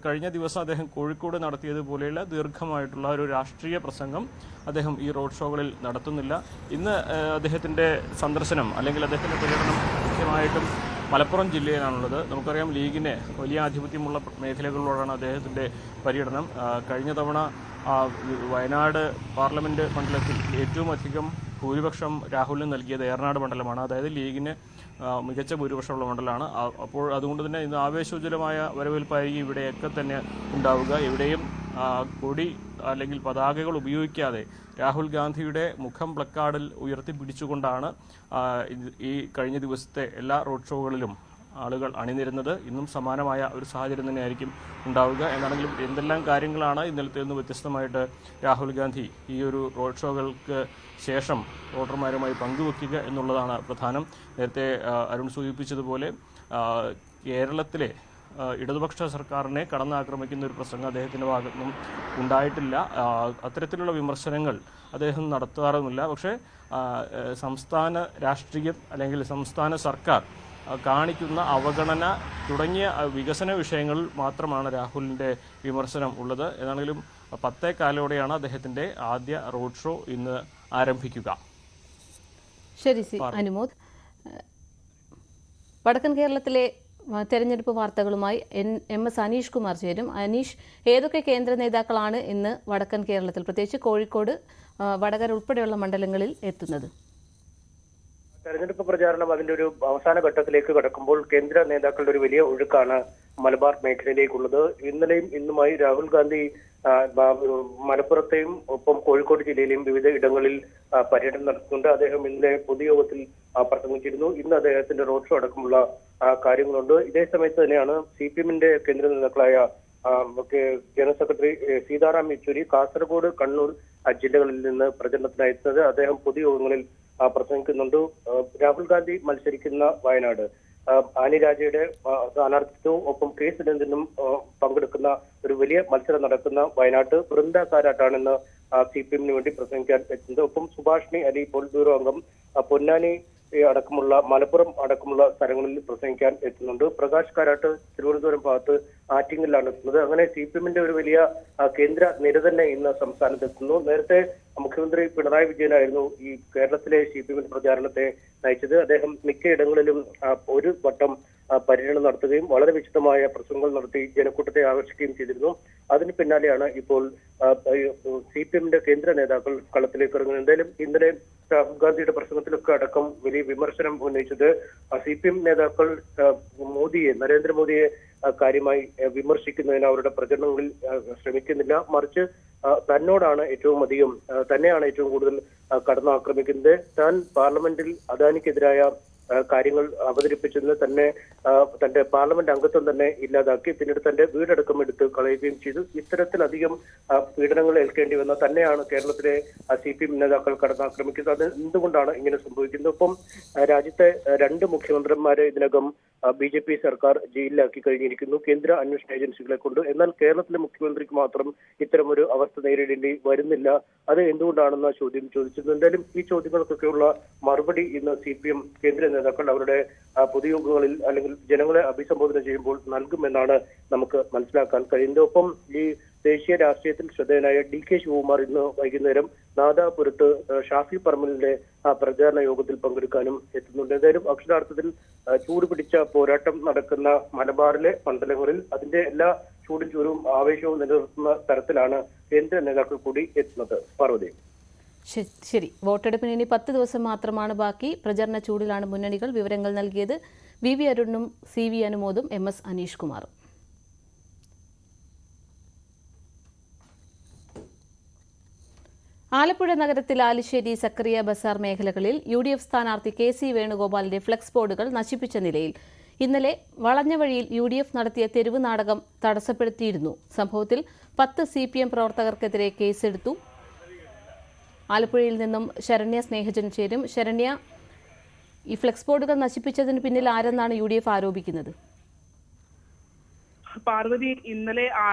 കഴിഞ്ഞ ദിവസം അദ്ദേഹം കോഴിക്കോട് നടത്തിയതുപോലെയുള്ള ദീർഘമായിട്ടുള്ള ഒരു രാഷ്ട്രീയ പ്രസംഗം അദ്ദേഹം ഈ റോഡ് ഷോകളിൽ നടത്തുന്നില്ല. ഇന്ന് അദ്ദേഹത്തിൻ്റെ സന്ദർശനം അല്ലെങ്കിൽ അദ്ദേഹത്തിൻ്റെ പര്യടനം കൃത്യമായിട്ടും മലപ്പുറം ജില്ലയിലാണുള്ളത്. നമുക്കറിയാം ലീഗിന് വലിയ ആധിപത്യമുള്ള മേഖലകളിലൂടെയാണ് അദ്ദേഹത്തിൻ്റെ പര്യടനം. കഴിഞ്ഞ തവണ വയനാട് പാർലമെൻറ്റ് മണ്ഡലത്തിൽ ഏറ്റവും അധികം ഭൂരിപക്ഷം രാഹുലിന് നൽകിയത് ഏറനാട് മണ്ഡലമാണ്. അതായത് ലീഗിന് മികച്ച ഭൂരിപക്ഷമുള്ള മണ്ഡലമാണ്. അപ്പോൾ അതുകൊണ്ട് തന്നെ ഇന്ന് ആവേശോജ്വലമായ വരവേൽപ്പായിരിക്കും ഇവിടെയൊക്കെ തന്നെ ഉണ്ടാവുക. എവിടെയും കൊടി അല്ലെങ്കിൽ പതാകകൾ ഉപയോഗിക്കാതെ രാഹുൽ ഗാന്ധിയുടെ മുഖം പ്ലക്കാർഡിൽ ഉയർത്തിപ്പിടിച്ചുകൊണ്ടാണ് ഈ കഴിഞ്ഞ ദിവസത്തെ എല്ലാ റോഡ് ഷോകളിലും ആളുകൾ അണിനിരുന്നത്. ഇന്നും സമാനമായ ഒരു സാഹചര്യം തന്നെയായിരിക്കും ഉണ്ടാവുക. എന്നാണെങ്കിലും എന്തെല്ലാം കാര്യങ്ങളാണ് ഇന്നലത്തെ നിന്ന് വ്യത്യസ്തമായിട്ട് രാഹുൽ ഗാന്ധി ഈ ഒരു റോഡ് ഷോകൾക്ക് ശേഷം വോട്ടർമാരുമായി പങ്കുവെക്കുക എന്നുള്ളതാണ് പ്രധാനം. നേരത്തെ അരുൺ സൂചിപ്പിച്ചതുപോലെ കേരളത്തിലെ ഇടതുപക്ഷ സർക്കാരിനെ കടന്നാക്രമിക്കുന്ന ഒരു പ്രസംഗം അദ്ദേഹത്തിൻ്റെ ഭാഗത്തുനിന്നും ഉണ്ടായിട്ടില്ല. അത്തരത്തിലുള്ള വിമർശനങ്ങൾ അദ്ദേഹം നടത്താറുമില്ല. പക്ഷേ സംസ്ഥാന രാഷ്ട്രീയം അല്ലെങ്കിൽ സംസ്ഥാന സർക്കാർ കാണിക്കുന്ന അവഗണന തുടങ്ങിയ വികസന വിഷയങ്ങളിൽ മാത്രമാണ് രാഹുലിൻ്റെ വിമർശനം ഉള്ളത്. എന്നാണെങ്കിലും 10:15 അദ്ദേഹത്തിൻ്റെ ആദ്യ റോഡ് ഷോ ഇന്ന് ആരംഭിക്കുക. ശരി അനുമോദ്. വടക്കൻ കേരളത്തിലെ തെരഞ്ഞെടുപ്പ് വാർത്തകളുമായി MS അനീഷ് കുമാർ ചേരും. അനീഷ്, ഏതൊക്കെ കേന്ദ്ര നേതാക്കളാണ് ഇന്ന് വടക്കൻ കേരളത്തിൽ, പ്രത്യേകിച്ച് കോഴിക്കോട്, വടകര ഉൾപ്പെടെയുള്ള മണ്ഡലങ്ങളിൽ എത്തുന്നത്? തെരഞ്ഞെടുപ്പ് പ്രചാരണം അതിന്റെ ഒരു അവസാന ഘട്ടത്തിലേക്ക് കടക്കുമ്പോൾ കേന്ദ്ര നേതാക്കളുടെ ഒരു വലിയ ഒഴുക്കാണ് മലബാർ മേഖലയിലേക്കുള്ളത്. ഇന്നലെയും ഇന്നുമായി രാഹുൽ ഗാന്ധി മലപ്പുറത്തെയും ഒപ്പം കോഴിക്കോട് ജില്ലയിലെയും വിവിധ ഇടങ്ങളിൽ പര്യടനം നടത്തുന്നുണ്ട്. അദ്ദേഹം ഇന്നലെ പൊതുയോഗത്തിൽ പ്രസംഗിച്ചിരുന്നു. ഇന്ന് അദ്ദേഹത്തിന്റെ റോഡ് ഷോ അടക്കമുള്ള കാര്യങ്ങളുണ്ട്. ഇതേ സമയത്ത് തന്നെയാണ് CPM-ന്റെ കേന്ദ്ര നേതാക്കളായ ജനറൽ സെക്രട്ടറി സീതാറാം യെച്ചൂരി കാസർഗോഡ്, കണ്ണൂർ ജില്ലകളിൽ നിന്ന് പ്രചരണത്തിനായി എത്തുന്നത്. അദ്ദേഹം പൊതുയോഗങ്ങളിൽ പ്രസംഗിക്കുന്നുണ്ട്. രാഹുൽ ഗാന്ധി മത്സരിക്കുന്ന വയനാട്, ആനി രാജയുടെ സ്ഥാനാർത്ഥിത്വവും ഒപ്പം കെ സുരേന്ദ്രനും പങ്കെടുക്കുന്ന ഒരു വലിയ മത്സരം നടക്കുന്ന വയനാട്ട് വൃന്ദ കാരാട്ടാണെന്ന് CPM-ന് വേണ്ടി പ്രസംഗിക്കാൻ എത്തുന്നത്. ഒപ്പം സുഭാഷിണി അലി, പോളിറ്റ് ബ്യൂറോ അംഗം, പൊന്നാനി അടക്കമുള്ള മലപ്പുറം അടക്കമുള്ള സ്ഥലങ്ങളിൽ പ്രസംഗിക്കാൻ എത്തുന്നുണ്ട്. പ്രകാശ് കാരാട്ട് തിരുവനന്തപുരം ഭാഗത്ത് ആറ്റിങ്ങലിലാണ് എത്തുന്നത്. അങ്ങനെ CPM-ന്റെ ഒരു വലിയ കേന്ദ്ര നിര തന്നെ ഇന്ന് സംസ്ഥാനത്ത് എത്തുന്നു. നേരത്തെ മുഖ്യമന്ത്രി പിണറായി വിജയനായിരുന്നു ഈ കേരളത്തിലെ CPM പ്രചാരണത്തെ നയിച്ചത്. അദ്ദേഹം മിക്കയിടങ്ങളിലും ഒരു വട്ടം പര്യടനം നടത്തുകയും വളരെ വിശദമായ പ്രസംഗങ്ങൾ നടത്തി ജനക്കൂട്ടത്തെ ആകർഷിക്കുകയും ചെയ്തിരുന്നു. അതിന് പിന്നാലെയാണ് ഇപ്പോൾ CPM-ന്റെ കേന്ദ്ര നേതാക്കൾ കളത്തിലേക്ക് ഇറങ്ങുന്നത്. എന്തായാലും ഇന്നലെ രാഹുൽ ഗാന്ധിയുടെ പ്രസംഗത്തിലൊക്കെ അടക്കം വലിയ വിമർശനം ഉന്നയിച്ചത് CPM നേതാക്കൾ നരേന്ദ്രമോദിയെ കാര്യമായി വിമർശിക്കുന്നതിന് അവരുടെ പ്രചരണങ്ങളിൽ ശ്രമിക്കുന്നില്ല. മറിച്ച് തന്നെയാണ് ഏറ്റവും കൂടുതൽ കടന്നാക്രമിക്കുന്നത്. താൻ പാർലമെന്റിൽ അദാനിക്കെതിരായ കാര്യങ്ങൾ അവതരിപ്പിച്ചതിന് തന്റെ പാർലമെന്റ് അംഗത്വം തന്നെ ഇല്ലാതാക്കി, പിന്നീട് തന്റെ വീടടക്കം എടുത്ത് കളയുകയും ചെയ്തു. ഇത്തരത്തിലധികം പീഡനങ്ങൾ ഏൽക്കേണ്ടി വന്ന തന്നെയാണ് കേരളത്തിലെ CPM നേതാക്കൾ കടന്നാക്രമിക്കുന്നത്. അത് എന്തുകൊണ്ടാണ് ഇങ്ങനെ സംഭവിക്കുന്നത്? ഒപ്പം രാജ്യത്തെ 2 മുഖ്യമന്ത്രിമാരെ ഇതിനകം BJP സർക്കാർ ജയിലിലാക്കി കഴിഞ്ഞിരിക്കുന്നു കേന്ദ്ര അന്വേഷണ ഏജൻസികളെ കൊണ്ട്. എന്നാൽ കേരളത്തിലെ മുഖ്യമന്ത്രിക്ക് മാത്രം ഇത്തരമൊരു അവസ്ഥ നേരിടേണ്ടി വരുന്നില്ല. അത് എന്തുകൊണ്ടാണെന്ന ചോദ്യം ചോദിച്ചിരുന്നു. എന്തായാലും ഈ ചോദ്യങ്ങൾക്കൊക്കെയുള്ള മറുപടി ഇന്ന് CPM കേന്ദ്ര നേതാക്കൾ അവരുടെ പൊതുയോഗങ്ങളിൽ അല്ലെങ്കിൽ ജനങ്ങളെ അഭിസംബോധന ചെയ്യുമ്പോൾ നൽകുമെന്നാണ് നമുക്ക് മനസ്സിലാക്കാൻ കഴിയുന്നത്. ഒപ്പം ഈ ദേശീയ രാഷ്ട്രീയത്തിൽ ശ്രദ്ധേയനായ DK ശിവകുമാർ ഇന്ന് വൈകുന്നേരം നാദാപുരത്ത് ഷാഫി പറമ്പലിന്റെ പ്രചാരണ യോഗത്തിൽ പങ്കെടുക്കാനും എത്തുന്നുണ്ട്. എന്തായാലും അക്ഷരാർത്ഥത്തിൽ ചൂടുപിടിച്ച പോരാട്ടം നടക്കുന്ന മലബാറിലെ മണ്ഡലങ്ങളിൽ അതിന്റെ എല്ലാ ചൂടും ആവേശവും നിലനിർത്തുന്ന തരത്തിലാണ് കേന്ദ്ര നേതാക്കൾ കൂടി എത്തുന്നത്. പാർവതി. ശരി, വോട്ടെടുപ്പിന് ഇനി 10 ദിവസം മാത്രമാണ് ബാക്കി. പ്രചരണ ചൂടിലാണ് മുന്നണികൾ. വിവരങ്ങൾ നൽകിയത് VV അരുണും CV അനുമോദും MS അനീഷ് കുമാറും. ആലപ്പുഴ നഗരത്തിൽ ആലിശ്ശേരി, സക്കറിയ ബസാർ മേഖലകളിൽ UDF സ്ഥാനാർത്ഥി KC വേണുഗോപാലിന്റെ ഫ്ലെക്സ് ബോർഡുകൾ നശിപ്പിച്ച നിലയിൽ ഇന്നലെ വളഞ്ഞ വഴിയിൽ UDF നടത്തിയ തെരുവ് നാടകം തടസ്സപ്പെടുത്തിയിരുന്നു. സംഭവത്തിൽ 10 CPM പ്രവർത്തകർക്കെതിരെ കേസെടുത്തു. ആലപ്പുഴയിൽ നിന്നും ശരണ്യ സ്നേഹജൻ ചേരും. ശരണ്യ, ഈ ഫ്ലെക്സ് ബോർഡുകൾ നശിപ്പിച്ചതിന് പിന്നിൽ ആരെന്നാണ് UDF ആരോപിക്കുന്നത്? പാർവതി, ഇന്നലെ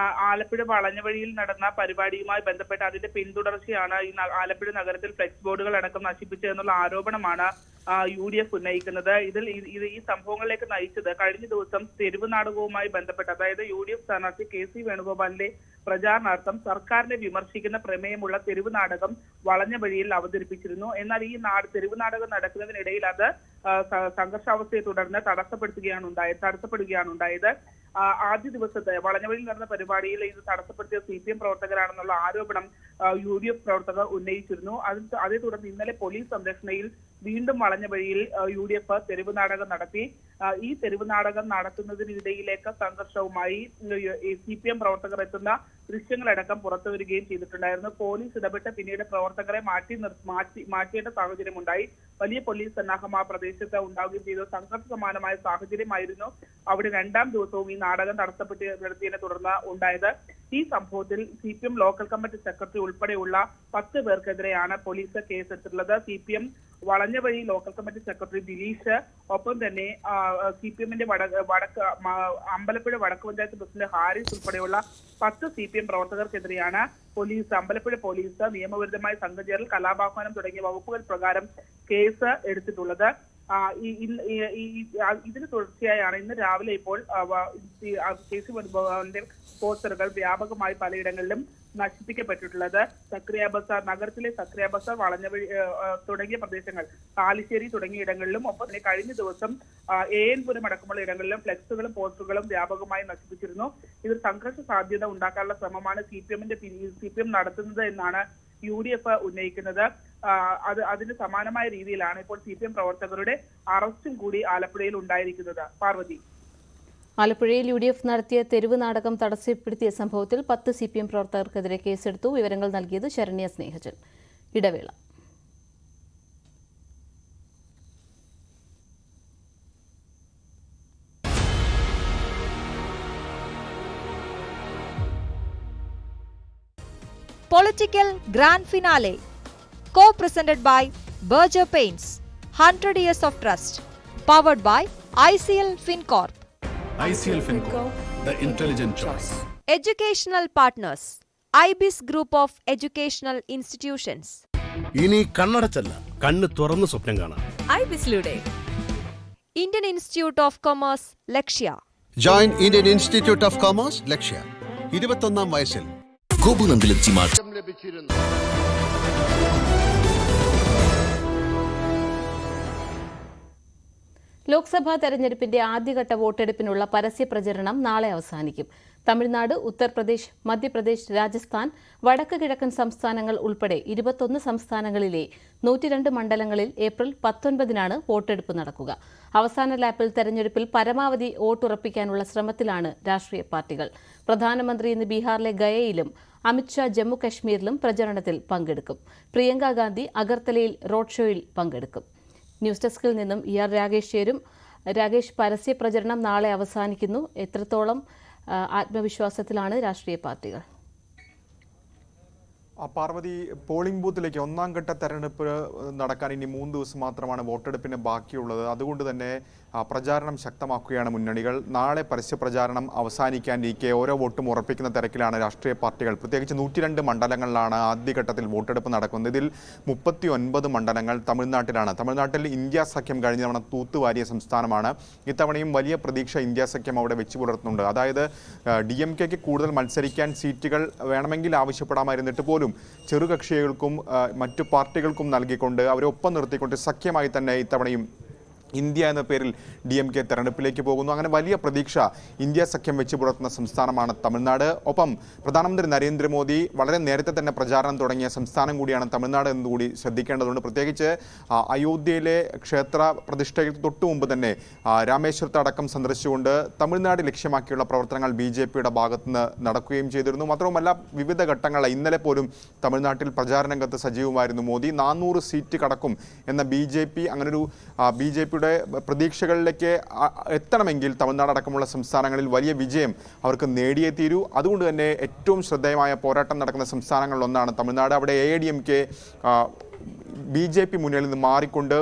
ആലപ്പുഴ വളഞ്ഞവഴിയിൽ നടന്ന പരിപാടിയുമായി ബന്ധപ്പെട്ട് അതിന്റെ പിന്തുടർച്ചയാണ് ഈ ആലപ്പുഴ നഗരത്തിൽ ഫ്ലെക്സ് ബോർഡുകൾ അടക്കം നശിപ്പിച്ചതെന്നുള്ള ആരോപണമാണ് UDF ഉന്നയിക്കുന്നത്. ഈ സംഭവങ്ങളിലേക്ക് നയിച്ചത് കഴിഞ്ഞ ദിവസം തെരുവ് നാടകവുമായി ബന്ധപ്പെട്ട്, അതായത് UDF സ്ഥാനാർത്ഥി KC വേണുഗോപാലിന്റെ പ്രചാരണാർത്ഥം സർക്കാരിനെ വിമർശിക്കുന്ന പ്രമേയമുള്ള തെരുവ് നാടകം വളഞ്ഞ വഴിയിൽ അവതരിപ്പിച്ചിരുന്നു. എന്നാൽ ഈ തെരുവ് നാടകം നടക്കുന്നതിനിടയിൽ അത് സംഘർഷാവസ്ഥയെ തുടർന്ന് തടസ്സപ്പെടുകയാണ് ഉണ്ടായത്. ആദ്യ ദിവസത്തെ വളഞ്ഞവഴിയിൽ നടന്ന പരിപാടിയിൽ ഇത് തടസ്സപ്പെടുത്തിയ CPM പ്രവർത്തകരാണെന്നുള്ള ആരോപണം UDF പ്രവർത്തകർ ഉന്നയിച്ചിരുന്നു. അതേ തുടർന്ന് ഇന്നലെ പോലീസ് സംരക്ഷണയിൽ വീണ്ടും വളഞ്ഞ വഴിയിൽ UDF തെരുവ് നാടകം നടത്തി. ഈ തെരുവ് നാടകം നടത്തുന്നതിനിടയിലേക്ക് സംഘർഷവുമായി CPM പ്രവർത്തകർ എത്തുന്ന ദൃശ്യങ്ങളടക്കം പുറത്തു വരികയും ചെയ്തിട്ടുണ്ടായിരുന്നു. പോലീസ് ഇടപെട്ട് പിന്നീട് പ്രവർത്തകരെ മാറ്റേണ്ട സാഹചര്യമുണ്ടായി. വലിയ പോലീസ് സന്നാഹം ആ പ്രദേശത്ത് ഉണ്ടാവുകയും ചെയ്തു. സംഘർഷ സമാനമായ സാഹചര്യമായിരുന്നു അവിടെ രണ്ടാം ദിവസവും ഈ നാടകം നടത്തിയതിനെ തുടർന്ന് ഉണ്ടായത്. ഈ സംഭവത്തിൽ CPM ലോക്കൽ കമ്മിറ്റി സെക്രട്ടറി ഉൾപ്പെടെയുള്ള 10 പേർക്കെതിരെയാണ് പോലീസ് കേസെടുത്തിട്ടുള്ളത്. CPM വളഞ്ഞ വഴി ലോക്കൽ കമ്മിറ്റി സെക്രട്ടറി ദിലീഷ്, ഒപ്പം തന്നെ CPMന്റെ അമ്പലപ്പുഴ വടക്ക് പഞ്ചായത്ത് പ്രസിഡന്റ് ഹാരിസ് ഉൾപ്പെടെയുള്ള 10 CPM പ്രവർത്തകർക്കെതിരെയാണ് അമ്പലപ്പുഴ പോലീസ് നിയമവിരുദ്ധമായ സംഘചേരൽ, കലാപാഹ്വാനം തുടങ്ങിയ വകുപ്പുകൾ പ്രകാരം കേസ് എടുത്തിട്ടുള്ളത്. ഇതിന് തുടർച്ചയായാണ് ഇന്ന് രാവിലെ ഇപ്പോൾ കേസുവിന്റെ പോസ്റ്ററുകൾ വ്യാപകമായി പലയിടങ്ങളിലും നശിപ്പിക്കപ്പെട്ടിട്ടുള്ളത്. സക്രിയ ബസാർ, നഗരത്തിലെ സക്രിയ ബസാർ, വളഞ്ഞവഴി തുടങ്ങിയ പ്രദേശങ്ങൾ, കാലിശ്ശേരി തുടങ്ങിയ ഇടങ്ങളിലും, ഒപ്പം തന്നെ കഴിഞ്ഞ ദിവസം AN-പുരം അടക്കമുള്ള ഇടങ്ങളിലും ഫ്ലെക്സുകളും പോസ്റ്ററുകളും വ്യാപകമായി നശിപ്പിച്ചിരുന്നു. ഇത് സംഘർഷ സാധ്യത ഉണ്ടാക്കാനുള്ള ശ്രമമാണ് CPM നടത്തുന്നത് എന്നാണ് UDF ഉന്നയിക്കുന്നത്. അതിന് സമാനമായ രീതിയിലാണ് ഇപ്പോൾ CPM പ്രവർത്തകരുടെ അറസ്റ്റും കൂടി ആലപ്പുഴയിൽ ഉണ്ടായിരിക്കുന്നത്. പാർവതി, ആലപ്പുഴയിൽ UDF നടത്തിയ തെരുവ് നാടകം തടസ്സപ്പെടുത്തിയ സംഭവത്തിൽ 10 CPM പ്രവർത്തകർക്കെതിരെ കേസെടുത്തു. വിവരങ്ങൾ നൽകിയത് ശരണ്യ സ്നേഹജൻ. ഇടവേള. Political Grand Finale, co-presented by Berger Paints, 100 Years of Trust, powered by ICL FinCorp. ICL FinCorp, the intelligent choice. Educational partners, IBIS Group of Educational Institutions. ഇനി കണ്ണടച്ചല്ല, കണ്ണ് തുറന്ന് സ്വപ്നം കാണാം. IBIS-ലൂടെ Indian Institute of Commerce, Lakshya. Join Indian Institute of Commerce, Lakshya. 21ാം വയസ്സിൽ ലഭിച്ചിരുന്നു. ലോക്സഭാ തെരഞ്ഞെടുപ്പിന്റെ ആദ്യഘട്ട വോട്ടെടുപ്പിനുള്ള പരസ്യ പ്രചരണം നാളെ അവസാനിക്കും. തമിഴ്നാട്, ഉത്തർപ്രദേശ്, മധ്യപ്രദേശ്, രാജസ്ഥാൻ, വടക്ക് കിഴക്കൻ സംസ്ഥാനങ്ങൾ ഉൾപ്പെടെ 21 സംസ്ഥാനങ്ങളിലെ 102 മണ്ഡലങ്ങളിൽ ഏപ്രിൽ 19-നാണ് വോട്ടെടുപ്പ് നടക്കുക. അവസാന ലാപ്പിൽ തെരഞ്ഞെടുപ്പിൽ പരമാവധി വോട്ടുറപ്പിക്കാനുള്ള ശ്രമത്തിലാണ് രാഷ്ട്രീയ പാർട്ടികൾ. പ്രധാനമന്ത്രി ഇന്ന് ബീഹാറിലെ ഗയയിലും അമിത്ഷാ ജമ്മു കശ്മീരിലും പ്രചരണത്തിൽ പങ്കെടുക്കും. പ്രിയങ്ക ഗാന്ധി അഗർത്തലയിൽ റോഡ് ഷോയിൽ പങ്കെടുക്കും. ന്യൂസ് ഡെസ്കിൽ നിന്നും ER രാഗേഷ് ചേരും. രാഗേഷ്, പരസ്യ പ്രചരണം നാളെ അവസാനിക്കുന്നു. എത്രത്തോളം ആത്മവിശ്വാസത്തിലാണ് രാഷ്ട്രീയ പാർട്ടികൾ? പാർവതി, പോളിംഗ് ബൂത്തിലേക്ക് ഒന്നാം ഘട്ട തെരഞ്ഞെടുപ്പ് നടക്കാൻ ഇനി 3 ദിവസം മാത്രമാണ് വോട്ടെടുപ്പിന് ബാക്കിയുള്ളത്. അതുകൊണ്ട് തന്നെ പ്രചാരണം ശക്തമാക്കുകയാണ് മുന്നണികൾ. നാളെ പരസ്യ പ്രചാരണം അവസാനിക്കാനിരിക്കെ ഓരോ വോട്ടും ഉറപ്പിക്കുന്ന തിരക്കിലാണ് രാഷ്ട്രീയ പാർട്ടികൾ. പ്രത്യേകിച്ച് 102 മണ്ഡലങ്ങളിലാണ് ആദ്യഘട്ടത്തിൽ വോട്ടെടുപ്പ് നടക്കുന്നത്. ഇതിൽ 39 മണ്ഡലങ്ങൾ തമിഴ്നാട്ടിലാണ്. തമിഴ്നാട്ടിൽ ഇന്ത്യ സഖ്യം കഴിഞ്ഞ തവണ തൂത്തുവാരിയ സംസ്ഥാനമാണ്. ഇത്തവണയും വലിയ പ്രതീക്ഷ ഇന്ത്യ സഖ്യം അവിടെ വെച്ചു പുലർത്തുന്നുണ്ട്. അതായത് DMK-ക്ക് കൂടുതൽ മത്സരിക്കാൻ സീറ്റുകൾ വേണമെങ്കിൽ ആവശ്യപ്പെടാമായിരുന്നിട്ട് പോലും ചെറുകക്ഷികൾക്കും മറ്റു പാർട്ടികൾക്കും നൽകിക്കൊണ്ട് അവരെ ഒപ്പം നിർത്തിക്കൊണ്ട് സഖ്യമായി തന്നെ ഇത്തവണയും ഇന്ത്യ എന്ന പേരിൽ DMK തെരഞ്ഞെടുപ്പിലേക്ക് പോകുന്നു. അങ്ങനെ വലിയ പ്രതീക്ഷ ഇന്ത്യ സഖ്യം വെച്ച് പുലർത്തുന്ന സംസ്ഥാനമാണ് തമിഴ്നാട്. ഒപ്പം പ്രധാനമന്ത്രി നരേന്ദ്രമോദി വളരെ നേരത്തെ തന്നെ പ്രചാരണം തുടങ്ങിയ സംസ്ഥാനം കൂടിയാണ് തമിഴ്നാട് എന്നുകൂടി ശ്രദ്ധിക്കേണ്ടതുണ്ട്. പ്രത്യേകിച്ച് അയോധ്യയിലെ ക്ഷേത്ര പ്രതിഷ്ഠയ്ക്ക് തൊട്ടു മുമ്പ് തന്നെ രാമേശ്വരത്തെ അടക്കം സന്ദർശിച്ചുകൊണ്ട് തമിഴ്നാട് ലക്ഷ്യമാക്കിയുള്ള പ്രവർത്തനങ്ങൾ BJP-യുടെ ഭാഗത്തുനിന്ന് നടക്കുകയും ചെയ്തിരുന്നു. മാത്രവുമല്ല, വിവിധ ഘട്ടങ്ങളിൽ ഇന്നലെ പോലും തമിഴ്നാട്ടിൽ പ്രചാരണ രംഗത്ത് സജീവമായിരുന്നു മോദി. 400 സീറ്റ് കടക്കും എന്ന അങ്ങനൊരു BJP-യുടെ പ്രതീക്ഷകളിലേക്ക് എത്തണമെങ്കിൽ തമിഴ്നാട് അടക്കമുള്ള സംസ്ഥാനങ്ങളിൽ വലിയ വിജയം അവർക്ക് നേടിയേ തീരൂ. അതുകൊണ്ട് തന്നെ ഏറ്റവും ശ്രദ്ധേയമായ പോരാട്ടം നടക്കുന്ന സംസ്ഥാനങ്ങളിലൊന്നാണ് തമിഴ്നാട്. അവിടെ AIDMK BJP മുന്നിൽ നിന്ന് മാറിക്കൊണ്ട്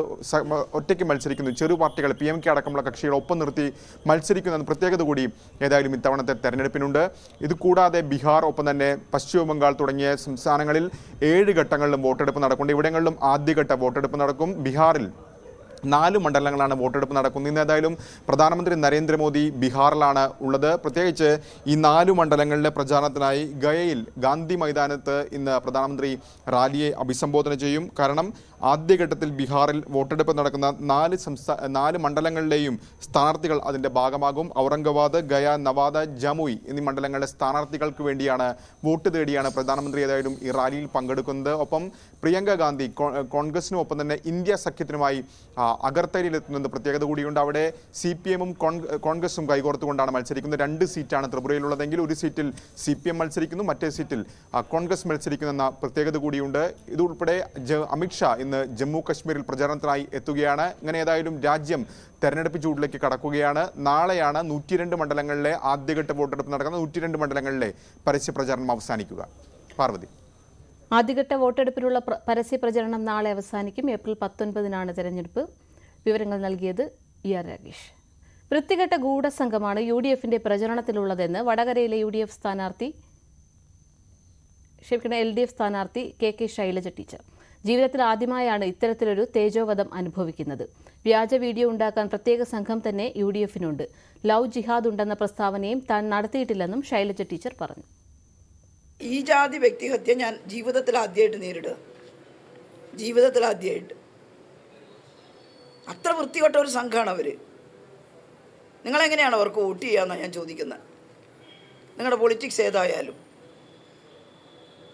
ഒറ്റയ്ക്ക് മത്സരിക്കുന്നു. ചെറു പാർട്ടികൾ PMK അടക്കമുള്ള കക്ഷികൾ ഒപ്പം നിർത്തി മത്സരിക്കുന്ന പ്രത്യേകത കൂടി ഏതായാലും ഇത്തവണത്തെ തെരഞ്ഞെടുപ്പിനുണ്ട്. ഇതുകൂടാതെ ബീഹാർ, ഒപ്പം തന്നെ പശ്ചിമ ബംഗാൾ തുടങ്ങിയ സംസ്ഥാനങ്ങളിൽ 7 ഘട്ടങ്ങളിലും വോട്ടെടുപ്പ് നടക്കുന്നുണ്ട്. ഇവിടങ്ങളിലും ആദ്യഘട്ട വോട്ടെടുപ്പ് നടക്കും. ബീഹാറിൽ 4 മണ്ഡലങ്ങളാണ് വോട്ടെടുപ്പ് നടക്കുന്നത്. ഇന്ന് ഏതായാലും പ്രധാനമന്ത്രി നരേന്ദ്രമോദി ബീഹാറിലാണ് ഉള്ളത്. പ്രത്യേകിച്ച് ഈ 4 മണ്ഡലങ്ങളിലെ പ്രചാരണത്തിനായി ഗയയിൽ ഗാന്ധി മൈതാനത്ത് ഇന്ന് പ്രധാനമന്ത്രി റാലിയെ അഭിസംബോധന ചെയ്യും. കാരണം ആദ്യഘട്ടത്തിൽ ബീഹാറിൽ വോട്ടെടുപ്പ് നടക്കുന്ന 4 മണ്ഡലങ്ങളിലെയും സ്ഥാനാർത്ഥികൾ അതിൻ്റെ ഭാഗമാകും. ഔറംഗാബാദ്, ഗയ, നവാദ, ജമുയ് എന്നീ മണ്ഡലങ്ങളിലെ സ്ഥാനാർത്ഥികൾക്ക് വേണ്ടിയാണ് വോട്ട് തേടിയാണ് പ്രധാനമന്ത്രി ഏതായാലും ഈ റാലിയിൽ പങ്കെടുക്കുന്നത്. ഒപ്പം പ്രിയങ്ക ഗാന്ധി കോൺഗ്രസിനും ഒപ്പം തന്നെ ഇന്ത്യ സഖ്യത്തിനുമായി അഗർത്തലയിലെത്തുന്നത് പ്രത്യേകത കൂടിയുണ്ട്. അവിടെ CPM-ഉം കോൺഗ്രസും കൈകോർത്തുകൊണ്ടാണ് മത്സരിക്കുന്നത്. 2 സീറ്റാണ് ത്രിപുരയിലുള്ളതെങ്കിൽ ഒരു സീറ്റിൽ CPM മത്സരിക്കുന്നു, മറ്റേ സീറ്റിൽ കോൺഗ്രസ് മത്സരിക്കുന്നെന്ന പ്രത്യേകത കൂടിയുണ്ട്. ഇതുൾപ്പെടെ അമിത്ഷാ ഇന്ന് ജമ്മു കശ്മീരിൽ പ്രചാരണത്തിനായി എത്തുകയാണ്. ഇങ്ങനെ ഏതായാലും രാജ്യം തെരഞ്ഞെടുപ്പ് ചൂടിലേക്ക് കടക്കുകയാണ്. നാളെയാണ് 102 മണ്ഡലങ്ങളിലെ ആദ്യഘട്ട വോട്ടെടുപ്പ് നടക്കുന്ന 102 മണ്ഡലങ്ങളിലെ പരസ്യപ്രചാരണം അവസാനിക്കുക. പാർവതി, ആദ്യഘട്ട വോട്ടെടുപ്പിനുള്ള പരസ്യ പ്രചരണം നാളെ അവസാനിക്കും. ഏപ്രിൽ 19-നാണ് തെരഞ്ഞെടുപ്പ്. വിവരങ്ങൾ നൽകിയത് ER രാഗേഷ്. വൃത്തികെട്ട ഗൂഢസംഘമാണ് UDF-ന്റെ പ്രചരണത്തിലുള്ളതെന്ന് വടകരയിലെ LDF സ്ഥാനാർത്ഥി KK ശൈലജ ടീച്ചർ. ജീവിതത്തിൽ ആദ്യമായാണ് ഇത്തരത്തിലൊരു തേജോവധം അനുഭവിക്കുന്നത്. വ്യാജ വീഡിയോ ഉണ്ടാക്കാൻ പ്രത്യേക സംഘം തന്നെ UDF-നുണ്ട്. ലവ് ജിഹാദ് ഉണ്ടെന്ന പ്രസ്താവനയും താൻ നടത്തിയിട്ടില്ലെന്നും ശൈലജ ടീച്ചർ പറഞ്ഞു. ഈ ജാതി വ്യക്തിഹത്യ ഞാൻ ജീവിതത്തിൽ ആദ്യമായിട്ട് നേരിടുക. ജീവിതത്തിൽ ആദ്യമായിട്ട്. അത്ര വൃത്തികെട്ട ഒരു സംഘമാണ് അവർ. നിങ്ങളെങ്ങനെയാണ് അവർക്ക് വോട്ട് ചെയ്യാമെന്നാണ് ഞാൻ ചോദിക്കുന്നത്. നിങ്ങളുടെ പൊളിറ്റിക്സ് ഏതായാലും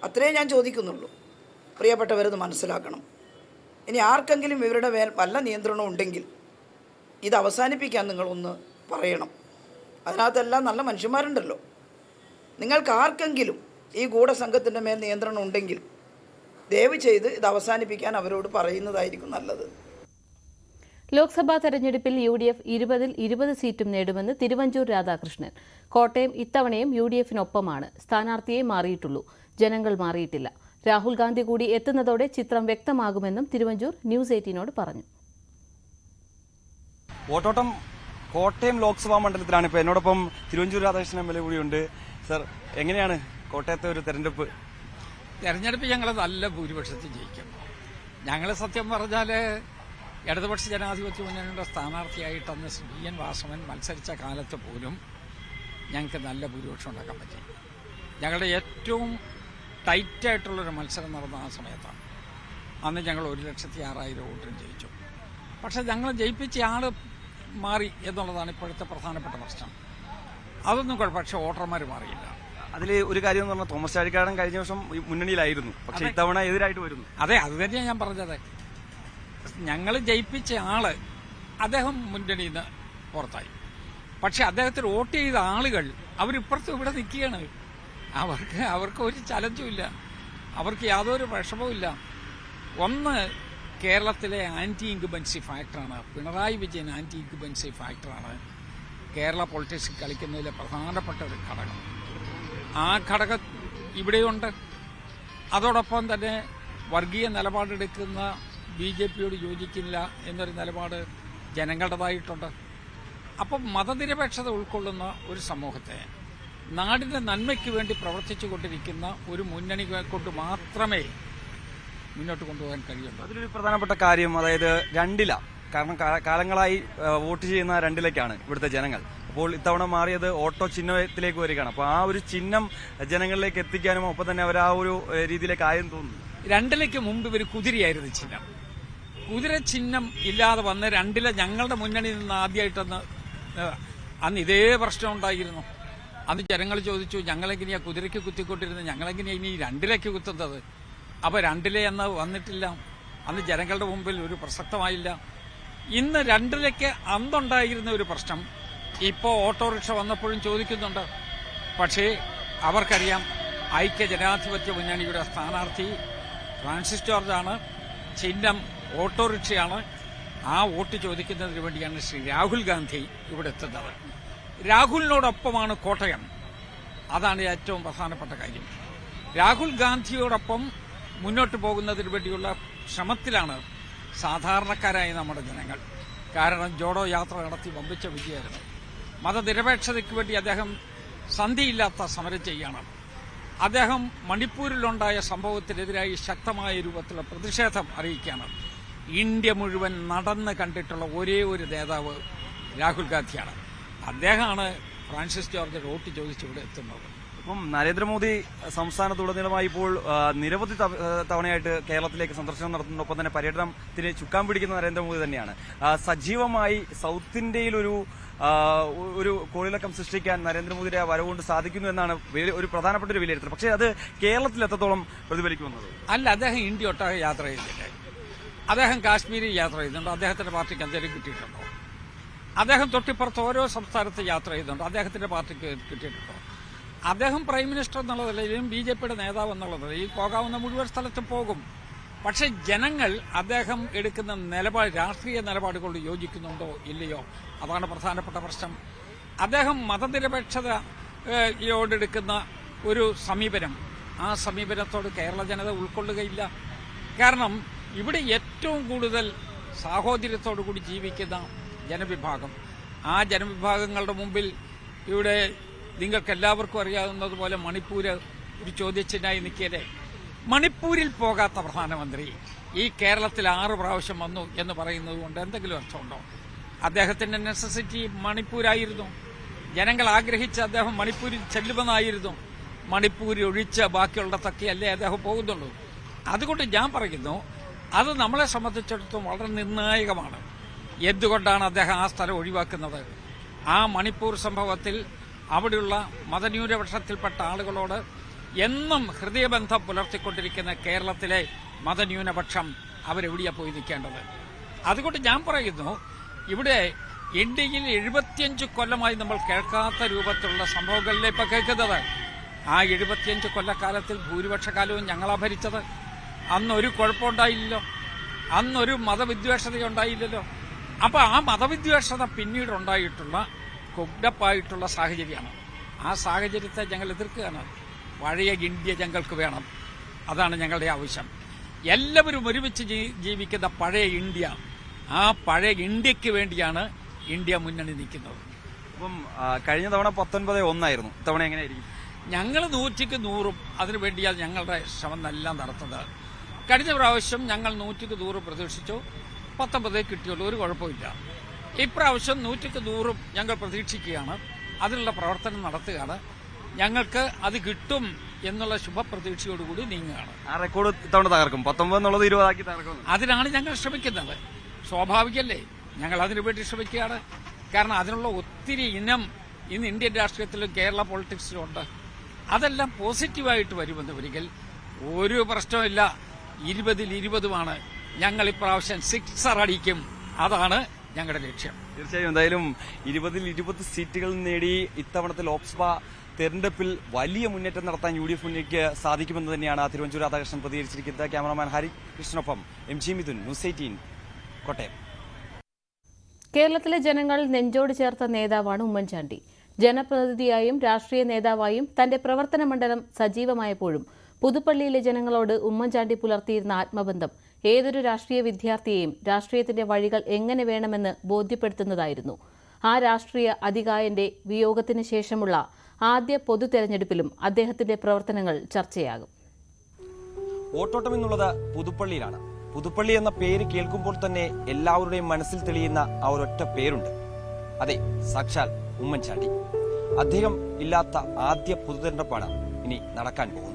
അത്രേ ഞാൻ ചോദിക്കുന്നുള്ളൂ. പ്രിയപ്പെട്ടവരത് മനസ്സിലാക്കണം. ഇനി ആർക്കെങ്കിലും ഇവരുടെ മേൽ വല്ല നിയന്ത്രണം ഉണ്ടെങ്കിൽ ഇത് അവസാനിപ്പിക്കാൻ നിങ്ങളൊന്ന് പറയണം. അതിനകത്തെല്ലാം നല്ല മനുഷ്യന്മാരുണ്ടല്ലോ. നിങ്ങൾക്ക് ആർക്കെങ്കിലും ഈ ഗൂഢസംഘത്തിൻ്റെ മേൽ നിയന്ത്രണം ഉണ്ടെങ്കിൽ ദയവ് ചെയ്ത് ഇത് അവസാനിപ്പിക്കാൻ അവരോട് പറയുന്നതായിരിക്കും നല്ലത്. ലോക്സഭാ തെരഞ്ഞെടുപ്പിൽ UDF 20-ൽ 20 സീറ്റും നേടുമെന്ന് തിരുവഞ്ചൂർ രാധാകൃഷ്ണൻ. കോട്ടയം ഇത്തവണയും UDF-നൊപ്പമാണ്. സ്ഥാനാർത്ഥിയെ മാറിയിട്ടുള്ളൂ, ജനങ്ങൾ മാറിയിട്ടില്ല. രാഹുൽ ഗാന്ധി കൂടി എത്തുന്നതോടെ ചിത്രം വ്യക്തമാകുമെന്നും തിരുവഞ്ചൂർ ന്യൂസ് 18നോട് പറഞ്ഞു. വോട്ടോട്ടം കോട്ടയം ലോക്സഭാ മണ്ഡലത്തിലാണ്. ഇപ്പോൾ എന്നോടൊപ്പം തിരുവഞ്ചൂർ രാധാകൃഷ്ണൻ MLA കൂടിയുണ്ട്. സർ, എങ്ങനെയാണ് കോട്ടയത്തെ ഒരു തെരഞ്ഞെടുപ്പ്? ഞങ്ങൾ നല്ല ഭൂരിപക്ഷത്തിൽ ജയിക്കും. ഞങ്ങൾ സത്യം പറഞ്ഞാൽ ഇടതുപക്ഷ ജനാധിപത്യ മുന്നണിയുടെ സ്ഥാനാർത്ഥിയായിട്ട് അന്ന് CN വാസവൻ മത്സരിച്ച കാലത്ത് പോലും ഞങ്ങൾക്ക് നല്ല ഭൂരിപക്ഷം ഉണ്ടാക്കാൻ പറ്റി. ഞങ്ങളുടെ ഏറ്റവും ടൈറ്റായിട്ടുള്ളൊരു മത്സരം നടന്ന ആ സമയത്താണ്. അന്ന് ഞങ്ങൾ 1,06,000 വോട്ടിന് ജയിച്ചു. പക്ഷെ ഞങ്ങൾ ജയിപ്പിച്ച ആൾ മാറി എന്നുള്ളതാണ് ഇപ്പോഴത്തെ പ്രധാനപ്പെട്ട പ്രശ്നം. അതൊന്നും കുഴപ്പം. പക്ഷെ വോട്ടർമാർ മാറിയില്ല. അതിൽ ഒരു കാര്യം എന്ന് പറഞ്ഞാൽ തോമസ് ചാഴിക്കാടൻ കഴിഞ്ഞ വർഷം മുന്നണിയിലായിരുന്നു, പക്ഷെ ഇത്തവണ എതിരായിട്ട് വരുന്നു. അതെ, അത് തന്നെയാണ് ഞാൻ പറഞ്ഞത്. ഞങ്ങൾ ജയിപ്പിച്ച ആള് അദ്ദേഹം മുന്നണിയിൽ നിന്ന് പുറത്തായി. പക്ഷെ അദ്ദേഹത്തിന് വോട്ട് ചെയ്ത ആളുകൾ അവരിപ്പുറത്തും ഇവിടെ നിൽക്കുകയാണ്. അവർക്ക് ഒരു ചലഞ്ചും ഇല്ല, അവർക്ക് യാതൊരു വിഷമവും ഇല്ല. ഒന്ന്, കേരളത്തിലെ ആന്റി ഇൻകുബൻസി ഫാക്ടറാണ്. പിണറായി വിജയൻ ആന്റി ഇൻകുബൻസി ഫാക്ടറാണ് കേരള പൊളിറ്റിക്സ് കളിക്കുന്നതിലെ പ്രധാനപ്പെട്ട ഒരു ഘടകം. ആ ഘടകം ഇവിടെയുണ്ട്. അതോടൊപ്പം തന്നെ വർഗീയ നിലപാടെടുക്കുന്ന BJP-യോട് യോജിക്കില്ല എന്നൊരു നിലപാട് ജനങ്ങളുടേതായിട്ടുണ്ട്. അപ്പം മതനിരപേക്ഷത ഉൾക്കൊള്ളുന്ന ഒരു സമൂഹത്തെ നാടിന്റെ നന്മയ്ക്ക് വേണ്ടി പ്രവർത്തിച്ചു കൊണ്ടിരിക്കുന്ന ഒരു മുന്നണി കൊണ്ട് മാത്രമേ മുന്നോട്ട് കൊണ്ടുപോകാൻ കഴിയുള്ളൂ. അതിലൊരു പ്രധാനപ്പെട്ട കാര്യം, അതായത് രണ്ടില. കാരണം കാലങ്ങളായി വോട്ട് ചെയ്യുന്ന രണ്ടിലേക്കാണ് ഇവിടുത്തെ ജനങ്ങൾ. അപ്പോൾ ഇത്തവണ മാറിയത് ഓട്ടോ ചിഹ്നത്തിലേക്ക് വരികയാണ്. അപ്പോൾ ആ ഒരു ചിഹ്നം ജനങ്ങളിലേക്ക് എത്തിക്കാനും ഒപ്പം തന്നെ അവർ ആ ഒരു രീതിയിലേക്ക് ആയെന്ന് തോന്നുന്നു. രണ്ടിലേക്ക് മുമ്പ് ഇവർ കുതിരയായിരുന്നു ചിഹ്നം. കുതിര ചിഹ്നം ഇല്ലാതെ വന്ന് രണ്ടില ഞങ്ങളുടെ മുന്നണിയിൽ നിന്ന് ആദ്യമായിട്ടൊന്ന് അന്ന് ഇതേ പ്രശ്നം ഉണ്ടായിരുന്നു. അന്ന് ജനങ്ങൾ ചോദിച്ചു, ഞങ്ങളെങ്ങനെയാ കുതിരയ്ക്ക് കുത്തിക്കൊണ്ടിരുന്നത്, ഞങ്ങളെങ്ങനെയാ ഇനി രണ്ടിലേക്ക് കുത്തുന്നത്? അപ്പോൾ രണ്ടിലെ എന്ന് വന്നിട്ടില്ല. അന്ന് ജനങ്ങളുടെ മുമ്പിൽ ഒരു പ്രസക്തമായില്ല. ഇന്ന് രണ്ടിലേക്ക് അന്നുണ്ടായിരുന്ന ഒരു പ്രശ്നം ഇപ്പോൾ ഓട്ടോറിക്ഷ വന്നപ്പോഴും ചോദിക്കുന്നുണ്ട്. പക്ഷേ അവർക്കറിയാം ഐക്യ ജനാധിപത്യ മുന്നണിയുടെ സ്ഥാനാർത്ഥി ഫ്രാൻസിസ് ജോർജാണ്, ചിഹ്നം ഓട്ടോറിക്ഷയാണ്. ആ വോട്ട് ചോദിക്കുന്നതിന് വേണ്ടിയാണ് ശ്രീ രാഹുൽ ഗാന്ധി ഇവിടെ എത്തുന്നത്. രാഹുലിനോടൊപ്പമാണ് കോട്ടയം. അതാണ് ഏറ്റവും പ്രധാനപ്പെട്ട കാര്യം. രാഹുൽ ഗാന്ധിയോടൊപ്പം മുന്നോട്ട് പോകുന്നതിന് വേണ്ടിയുള്ള ശ്രമത്തിലാണ് സാധാരണക്കാരായ നമ്മുടെ ജനങ്ങൾ. കാരണം ജോഡോ യാത്ര നടത്തി വമ്പിച്ച വിജയമായിരുന്നു. മതനിരപേക്ഷതയ്ക്ക് വേണ്ടി അദ്ദേഹം സന്ധിയില്ലാത്ത സമരം ചെയ്യണം. അദ്ദേഹം മണിപ്പൂരിലുണ്ടായ സംഭവത്തിനെതിരായി ശക്തമായ രൂപത്തിലുള്ള പ്രതിഷേധം അറിയിക്കുകയാണ്. ഇന്ത്യ മുഴുവൻ നടന്ന് കണ്ടിട്ടുള്ള ഒരേ ഒരു നേതാവ് രാഹുൽ ഗാന്ധിയാണ്. അദ്ദേഹമാണ് ഫ്രാൻസിസ് ജോർജ് വോട്ട് ചോദിച്ച് ഇവിടെ എത്തുന്നത്. ഇപ്പം നരേന്ദ്രമോദി സംസ്ഥാനത്തുടനീളമായി ഇപ്പോൾ നിരവധി തവണയായിട്ട് കേരളത്തിലേക്ക് സന്ദർശനം നടത്തുന്നു. ഒപ്പം തന്നെ പര്യടനത്തിന് ചുക്കാൻ പിടിക്കുന്ന നരേന്ദ്രമോദി തന്നെയാണ്. സജീവമായി സൗത്ത് ഇന്ത്യയിൽ ഒരു കോളിളക്കം സൃഷ്ടിക്കാൻ നരേന്ദ്രമോദിയുടെ വരവുകൊണ്ട് സാധിക്കുന്നു എന്നാണ് ഒരു പ്രധാനപ്പെട്ട ഒരു വിലയിരുത്തൽ. പക്ഷേ അത് കേരളത്തിൽ എത്രത്തോളം പ്രതിഫലിക്കുമെന്നത് അല്ല. അദ്ദേഹം ഇന്ത്യ ഒട്ടാകെ യാത്ര ചെയ്തില്ലേ? അദ്ദേഹം കാശ്മീരിൽ യാത്ര ചെയ്യുന്നുണ്ട്. അദ്ദേഹത്തിന്റെ പാർട്ടിക്ക് എന്തെങ്കിലും കിട്ടിയിട്ടുണ്ടോ? അദ്ദേഹം തൊട്ടിപ്പുറത്ത് ഓരോ സംസ്ഥാനത്ത് യാത്ര ചെയ്യുന്നുണ്ട്. അദ്ദേഹത്തിന്റെ പാർട്ടിക്ക് കിട്ടിയിട്ടുണ്ടോ? അദ്ദേഹം പ്രൈം മിനിസ്റ്റർ എന്നുള്ള നിലയിലും BJPയുടെ നേതാവ് എന്നുള്ള നിലയിൽ പോകാവുന്ന മുഴുവൻ സ്ഥലത്തും പോകും. പക്ഷെ ജനങ്ങൾ അദ്ദേഹം എടുക്കുന്ന രാഷ്ട്രീയ നിലപാടുകളോട് യോജിക്കുന്നുണ്ടോ ഇല്ലയോ, അതാണ് പ്രധാനപ്പെട്ട പ്രശ്നം. അദ്ദേഹം മതനിരപേക്ഷതയോടെടുക്കുന്ന ഒരു സമീപനം, ആ സമീപനത്തോട് കേരള ജനത ഉൾക്കൊള്ളുകയില്ല. കാരണം ഇവിടെ ഏറ്റവും കൂടുതൽ സാഹോദര്യത്തോടു കൂടി ജീവിക്കുന്ന ജനവിഭാഗം, ആ ജനവിഭാഗങ്ങളുടെ മുമ്പിൽ ഇവിടെ നിങ്ങൾക്ക് എല്ലാവർക്കും അറിയാവുന്നതുപോലെ മണിപ്പൂര് ഒരു ചോദ്യചിഹ്നമായി നിൽക്കിയതേ. മണിപ്പൂരിൽ പോകാത്ത പ്രധാനമന്ത്രി ഈ കേരളത്തിൽ 6 പ്രാവശ്യം വന്നു എന്ന് പറയുന്നത് കൊണ്ട് എന്തെങ്കിലും അർത്ഥമുണ്ടോ? അദ്ദേഹത്തിന്റെ നെസസിറ്റി മണിപ്പൂരായിരുന്നു. ജനങ്ങൾ ആഗ്രഹിച്ച് അദ്ദേഹം മണിപ്പൂരിൽ ചെല്ലുമെന്നായിരുന്നു. മണിപ്പൂരിൽ ഒഴിച്ച് ബാക്കിയുള്ളതൊക്കെയല്ലേ അദ്ദേഹം പോകുന്നുള്ളൂ. അതുകൊണ്ട് ഞാൻ പറയുന്നു, അത് നമ്മളെ സംബന്ധിച്ചിടത്തോളം വളരെ നിർണായകമാണ്. എന്തുകൊണ്ടാണ് അദ്ദേഹം ആ സ്ഥലം ഒഴിവാക്കുന്നത്? ആ മണിപ്പൂർ സംഭവത്തിൽ അവിടെയുള്ള മതന്യൂനപക്ഷത്തിൽപ്പെട്ട ആളുകളോട് എന്നും ഹൃദയബന്ധം പുലർത്തിക്കൊണ്ടിരിക്കുന്ന കേരളത്തിലെ മതന്യൂനപക്ഷം അവരെവിടെയാ പോയി നിൽക്കേണ്ടത്? അതുകൊണ്ട് ഞാൻ പറയുന്നു, ഇവിടെ ഇന്ത്യയിൽ 75 കൊല്ലമായി നമ്മൾ കേൾക്കാത്ത രൂപത്തിലുള്ള സംഭവങ്ങളിലെ ഇപ്പൊ കേൾക്കുന്നത്. ആ 75 കൊല്ലക്കാലത്തിൽ ഭൂരിപക്ഷ കാലവും ഞങ്ങളാ ഭരിച്ചത്. അന്നൊരു കുഴപ്പമുണ്ടായില്ലല്ലോ, അന്നൊരു മതവിദ്വേഷതയുണ്ടായില്ലല്ലോ. അപ്പൊ ആ മതവിദ്വേഷത പിന്നീട് ഉണ്ടായിട്ടുള്ള കുഗ്ഡപ്പായിട്ടുള്ള സാഹചര്യമാണ്. ആ സാഹചര്യത്തെ ഞങ്ങൾ എതിർക്കുകയാണ്. പഴയ ഇന്ത്യ ഞങ്ങൾക്ക് വേണം, അതാണ് ഞങ്ങളുടെ ആവശ്യം. എല്ലാവരും ഒരുമിച്ച് ജീവിക്കുന്ന പഴയ ഇന്ത്യ, ആ പഴയ ഇന്ത്യക്ക് വേണ്ടിയാണ് ഇന്ത്യ മുന്നണി നിൽക്കുന്നത്. അപ്പം കഴിഞ്ഞ തവണ 19-1 ഇത്തവണ എങ്ങനെയായിരിക്കും? ഞങ്ങൾ 100ക്ക് 100 അതിനുവേണ്ടിയാണ് ഞങ്ങളുടെ ശ്രമം എല്ലാം നടത്തുന്നത്. കഴിഞ്ഞ പ്രാവശ്യം ഞങ്ങൾ 100ക്ക് 100 പ്രതീക്ഷിച്ചു, 19 കിട്ടിയുള്ളൂ, ഒരു കുഴപ്പമില്ല. ഇപ്രാവശ്യം 100ക്ക് 100 ഞങ്ങൾ പ്രതീക്ഷിക്കുകയാണ്, അതിനുള്ള പ്രവർത്തനം നടത്തുകയാണ്. ഞങ്ങൾക്ക് അത് കിട്ടും എന്നുള്ള ശുഭപ്രതീക്ഷയോടുകൂടി നീങ്ങുകയാണ്. ആ റെക്കോർഡ് ഇത്തവണ തകർക്കും, 19 എന്നുള്ളത് 20 ആക്കി തകർക്കും. അതിനാണ് ഞങ്ങൾ ശ്രമിക്കുന്നത്. സ്വാഭാവികല്ലേ, ഞങ്ങൾ അതിനുവേണ്ടി ശ്രമിക്കുകയാണ്. കാരണം അതിനുള്ള ഒത്തിരി ഇനം ഇന്ന് ഇന്ത്യൻ രാഷ്ട്രീയത്തിലും കേരള പൊളിറ്റിക്സിലും ഉണ്ട്. അതെല്ലാം പോസിറ്റീവായിട്ട് വരുമെന്ന് ഒരിക്കൽ ഒരു പ്രശ്നമില്ല. 20-ൽ 20 ഞങ്ങൾ ഇപ്രാവശ്യം 6 അടിക്കും, അതാണ് ഞങ്ങളുടെ ലക്ഷ്യം. തീർച്ചയായും എന്തായാലും 20-ൽ 20 സീറ്റുകൾ നേടി ഇത്തവണത്തെ ലോക്സഭാ തെരഞ്ഞെടുപ്പിൽ വലിയ മുന്നേറ്റം നടത്താൻ UDF മുന്നണിക്ക് സാധിക്കുമെന്ന് തന്നെയാണ് തിരുവഞ്ചൂർ രാധാകൃഷ്ണൻ പ്രതികരിച്ചിരിക്കുന്നത്. ക്യാമറാമാൻ ഹരികൃഷ്ണനൊപ്പം MG മിഥുൻ, ന്യൂസ് 18 കോട്ടയം. കേരളത്തിലെ ജനങ്ങൾ നെഞ്ചോട് ചേർത്ത നേതാവാണ് ഉമ്മൻചാണ്ടി. ജനപ്രതിനിധിയായും രാഷ്ട്രീയ നേതാവായും തന്റെ പ്രവർത്തന മണ്ഡലം സജീവമായപ്പോഴും പുതുപ്പള്ളിയിലെ ജനങ്ങളോട് ഉമ്മൻചാണ്ടി പുലർത്തിയിരുന്ന ആത്മബന്ധം ഏതൊരു രാഷ്ട്രീയ വിദ്യാർത്ഥിയെയും രാഷ്ട്രീയത്തിന്റെ വഴികൾ എങ്ങനെ വേണമെന്ന് ബോധ്യപ്പെടുത്തുന്നതായിരുന്നു. ആ രാഷ്ട്രീയ അതികായന്റെ വിയോഗത്തിന് ശേഷമുള്ള ആദ്യ പൊതു തെരഞ്ഞെടുപ്പിലും അദ്ദേഹത്തിന്റെ പ്രവർത്തനങ്ങൾ ചർച്ചയാകും. വോട്ടോട്ടം എന്നുള്ളത് പുതുപ്പള്ളിയിലാണ്. പുതുപ്പള്ളി എന്ന പേര് കേൾക്കുമ്പോൾ തന്നെ എല്ലാവരുടെയും മനസ്സിൽ തെളിയുന്ന ആ ഒരൊറ്റ പേരുണ്ട്. അതെ, സാക്ഷാൽ ഉമ്മൻചാണ്ടി. അദ്ദേഹം ഇല്ലാത്ത ആദ്യ പൊതു തെരഞ്ഞെടുപ്പാണ് ഇനി നടക്കാൻ പോകുന്നത്.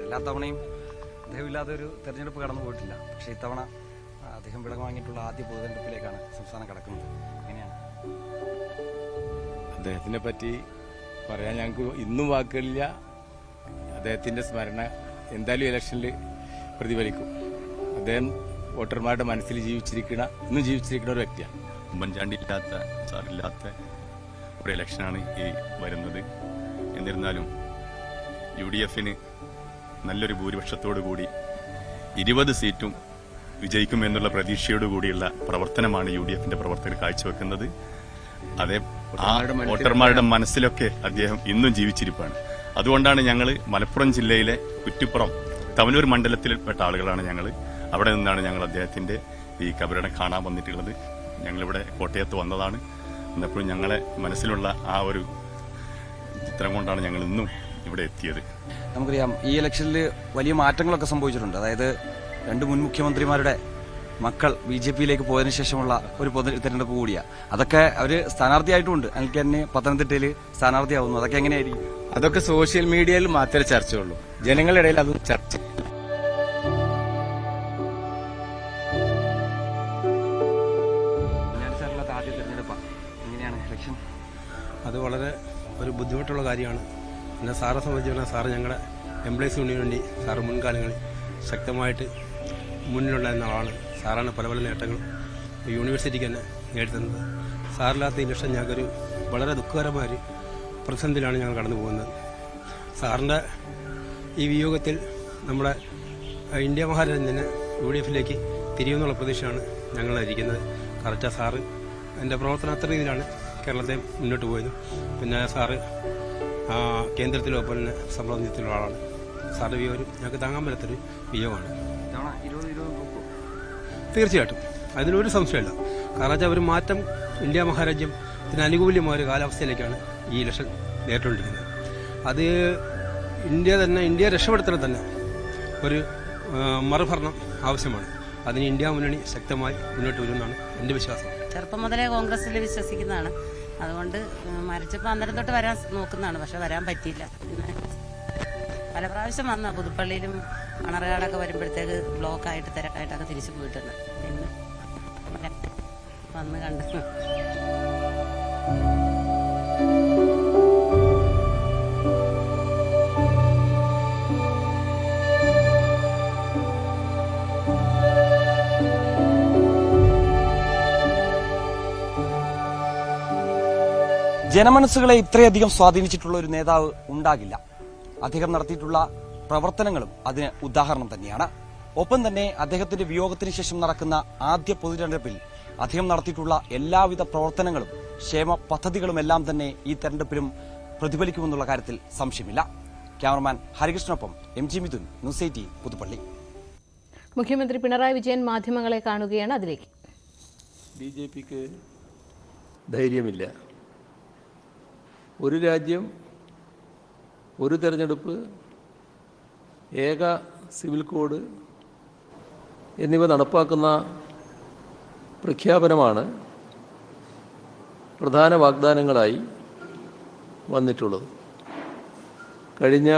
എല്ലാ തവണയും അദ്ദേഹം ഇല്ലാതെ ഒരു തെരഞ്ഞെടുപ്പ് കടന്നു പോയിട്ടില്ല. പക്ഷേ ഇത്തവണ അദ്ദേഹം വിട വാങ്ങിയിട്ടുള്ള ആദ്യ പൊതുതെരഞ്ഞെടുപ്പിലേക്കാണ് സംസ്ഥാനം കടക്കുന്നത്. എങ്ങനെയാണ് അദ്ദേഹത്തിനെ പറ്റി പറയാൻ ഞങ്ങൾക്ക് ഇന്നും വാക്കുകളില്ല. അദ്ദേഹത്തിന്റെ സ്മരണ എന്തായാലും ഇലക്ഷനിൽ പ്രതിഫലിക്കും. അദ്ദേഹം വോട്ടർമാരുടെ മനസ്സിൽ ഇന്നും ജീവിച്ചിരിക്കുന്ന ഒരു വ്യക്തിയാണ്. ഉമ്മൻചാണ്ടി സാറില്ലാത്ത ഒരു ഇലക്ഷനാണ് ഈ വരുന്നത്. എന്നിരുന്നാലും UDFന് നല്ലൊരു ഭൂരിപക്ഷത്തോടുകൂടി 20 സീറ്റും വിജയിക്കുമെന്നുള്ള പ്രതീക്ഷയോടുകൂടിയുള്ള പ്രവർത്തനമാണ് UDFന്റെ പ്രവർത്തകർ കാഴ്ചവെക്കുന്നത്. അതേ വോട്ടർമാരുടെ മനസ്സിലൊക്കെ അദ്ദേഹം ഇന്നും ജീവിച്ചിരിപ്പാണ്. അതുകൊണ്ടാണ് ഞങ്ങൾ മലപ്പുറം ജില്ലയിലെ കുറ്റിപ്പുറം തവനൂർ മണ്ഡലത്തിൽപ്പെട്ട ആളുകളാണ് ഞങ്ങൾ. അവിടെ നിന്നാണ് ഞങ്ങൾ അദ്ദേഹത്തിന്റെ ഈ കബറിടം കാണാൻ വന്നിട്ടുള്ളത്. ഞങ്ങളിവിടെ കോട്ടയത്ത് വന്നതാണ്. എന്നപ്പോഴും ഞങ്ങളെ മനസ്സിലുള്ള ആ ഒരു ചിത്രം കൊണ്ടാണ് ഞങ്ങൾ ഇന്നും ഇവിടെ എത്തിയത്. നമുക്കറിയാം ഈ ഇലക്ഷനിൽ വലിയ മാറ്റങ്ങളൊക്കെ സംഭവിച്ചിട്ടുണ്ട്. അതായത് 2 മുൻ മുഖ്യമന്ത്രിമാരുടെ മക്കൾ BJPയിലേക്ക് പോയതിനു ശേഷമുള്ള ഒരു പൊതു തെരഞ്ഞെടുപ്പ് കൂടിയാണ്. അതൊക്കെ അവർ സ്ഥാനാർത്ഥിയായിട്ടുമുണ്ട്. എനിക്ക് തന്നെ പത്തനംതിട്ടയിൽ സ്ഥാനാർത്ഥിയാവുന്നു. അതൊക്കെ എങ്ങനെയായിരിക്കും? അതൊക്കെ സോഷ്യൽ മീഡിയയിൽ മാത്രമേ ചർച്ചയുള്ളൂ. ജനങ്ങളുടെ ഇടയിൽ അത് ചർച്ച. ആദ്യ തെരഞ്ഞെടുപ്പാണ്. എങ്ങനെയാണ് ഇലക്ഷൻ? അത് വളരെ ഒരു ബുദ്ധിമുട്ടുള്ള കാര്യമാണ്. പിന്നെ സാറെ സംബന്ധിച്ചിടത്തോളം സാറ് ഞങ്ങളുടെ എംപ്ലോയീസ് യൂണിയന് വേണ്ടി സാറ് മുൻകാലങ്ങളിൽ ശക്തമായിട്ട് മുന്നിലുണ്ടായിരുന്ന ആളാണ്. സാറാണ് പല പല നേട്ടങ്ങളും യൂണിവേഴ്സിറ്റിക്ക് തന്നെ നേടിത്തന്നത്. സാറില്ലാത്ത ഇലക്ഷൻ ഞങ്ങൾക്കൊരു വളരെ ദുഃഖകരമായൊരു പ്രതിസന്ധിയിലാണ് ഞങ്ങൾ കടന്നു പോകുന്നത്. സാറിൻ്റെ ഈ വിയോഗത്തിൽ നമ്മുടെ ഇന്ത്യ മഹാരാജ്യം തന്നെ UDFിലേക്ക് തിരിയുമെന്നുള്ള പ്രതീക്ഷയാണ് ഞങ്ങളിരിക്കുന്നത്. കറക്റ്റാ സാറ് എൻ്റെ പ്രവർത്തനം അത്ര രീതിയിലാണ് കേരളത്തെ മുന്നോട്ട് പോയത്. പിന്നെ സാറ് കേന്ദ്രത്തിലും ഒപ്പം തന്നെ സംബന്ധിച്ചിട്ടുള്ള ആളാണ്. സാറിൻ്റെ വിയോഗം ഞങ്ങൾക്ക് താങ്ങാൻ പറ്റാത്തൊരു വിയോഗമാണ്. തീർച്ചയായിട്ടും അതിനൊരു സംശയമില്ല. കാരണം വെച്ചാൽ ഒരു മാറ്റം ഇന്ത്യ മഹാരാജ്യത്തിന് അനുകൂല്യമായ ഒരു കാലാവസ്ഥയിലേക്കാണ് ഈ ഇലക്ഷൻ നേരിട്ടുകൊണ്ടിരിക്കുന്നത്. അത് ഇന്ത്യ രക്ഷപ്പെടുത്തണം തന്നെ ഒരു മറുഭരണം ആവശ്യമാണ്. അതിന് ഇന്ത്യ മുന്നണി ശക്തമായി മുന്നോട്ട് വരുമെന്നാണ് എൻ്റെ വിശ്വാസം. ചെറുപ്പം മുതലേ കോൺഗ്രസിൽ വിശ്വസിക്കുന്നതാണ്. അതുകൊണ്ട് മരിച്ചപ്പോൾ അന്നേരം തൊട്ട് വരാൻ നോക്കുന്നതാണ്. പക്ഷെ വരാൻ പറ്റിയില്ല. പിന്നെ പല പ്രാവശ്യം വന്ന പുതുപ്പള്ളിയിലും മണർകാടൊക്കെ വരുമ്പോഴത്തേക്ക് ബ്ലോക്കായിട്ട് തിരക്കായിട്ടൊക്കെ തിരിച്ചു പോയിട്ടുണ്ട്. പിന്നെ വന്ന് കണ്ടു. ജനമനസ്സുകളെ ഇത്രയധികം സ്വാധീനിച്ചിട്ടുള്ള ഒരു നേതാവ് ഉണ്ടാകില്ല. അദ്ദേഹം നടത്തിയിട്ടുള്ള പ്രവർത്തനങ്ങളും അതിന് ഉദാഹരണം തന്നെയാണ്. ഒപ്പം തന്നെ അദ്ദേഹത്തിന്റെ വിയോഗത്തിന് ശേഷം നടക്കുന്ന ആദ്യ പൊതുതെരഞ്ഞെടുപ്പിൽ അദ്ദേഹം നടത്തിയിട്ടുള്ള എല്ലാവിധ പ്രവർത്തനങ്ങളും ക്ഷേമ പദ്ധതികളുമെല്ലാം തന്നെ ഈ തെരഞ്ഞെടുപ്പിലും പ്രതിഫലിക്കുമെന്നുള്ള കാര്യത്തിൽ സംശയമില്ല. ക്യാമറമാൻ ഹരികൃഷ്ണനൊപ്പം MG മിഥുൻ, ന്യൂസ് 18 പുതുപ്പള്ളി. മുഖ്യമന്ത്രി പിണറായി വിജയൻ മാധ്യമങ്ങളെ കാണുകയാണ്. അതിലേക്ക് BJPക്ക് ധൈര്യമില്ല. ഒരു രാജ്യം, ഒരു തെരഞ്ഞെടുപ്പ്, ഏക സിവിൽ കോഡ് എന്നിവ നടപ്പാക്കുന്ന പ്രഖ്യാപനമാണ് പ്രധാന വാഗ്ദാനങ്ങളായി വന്നിട്ടുള്ളത്. കഴിഞ്ഞ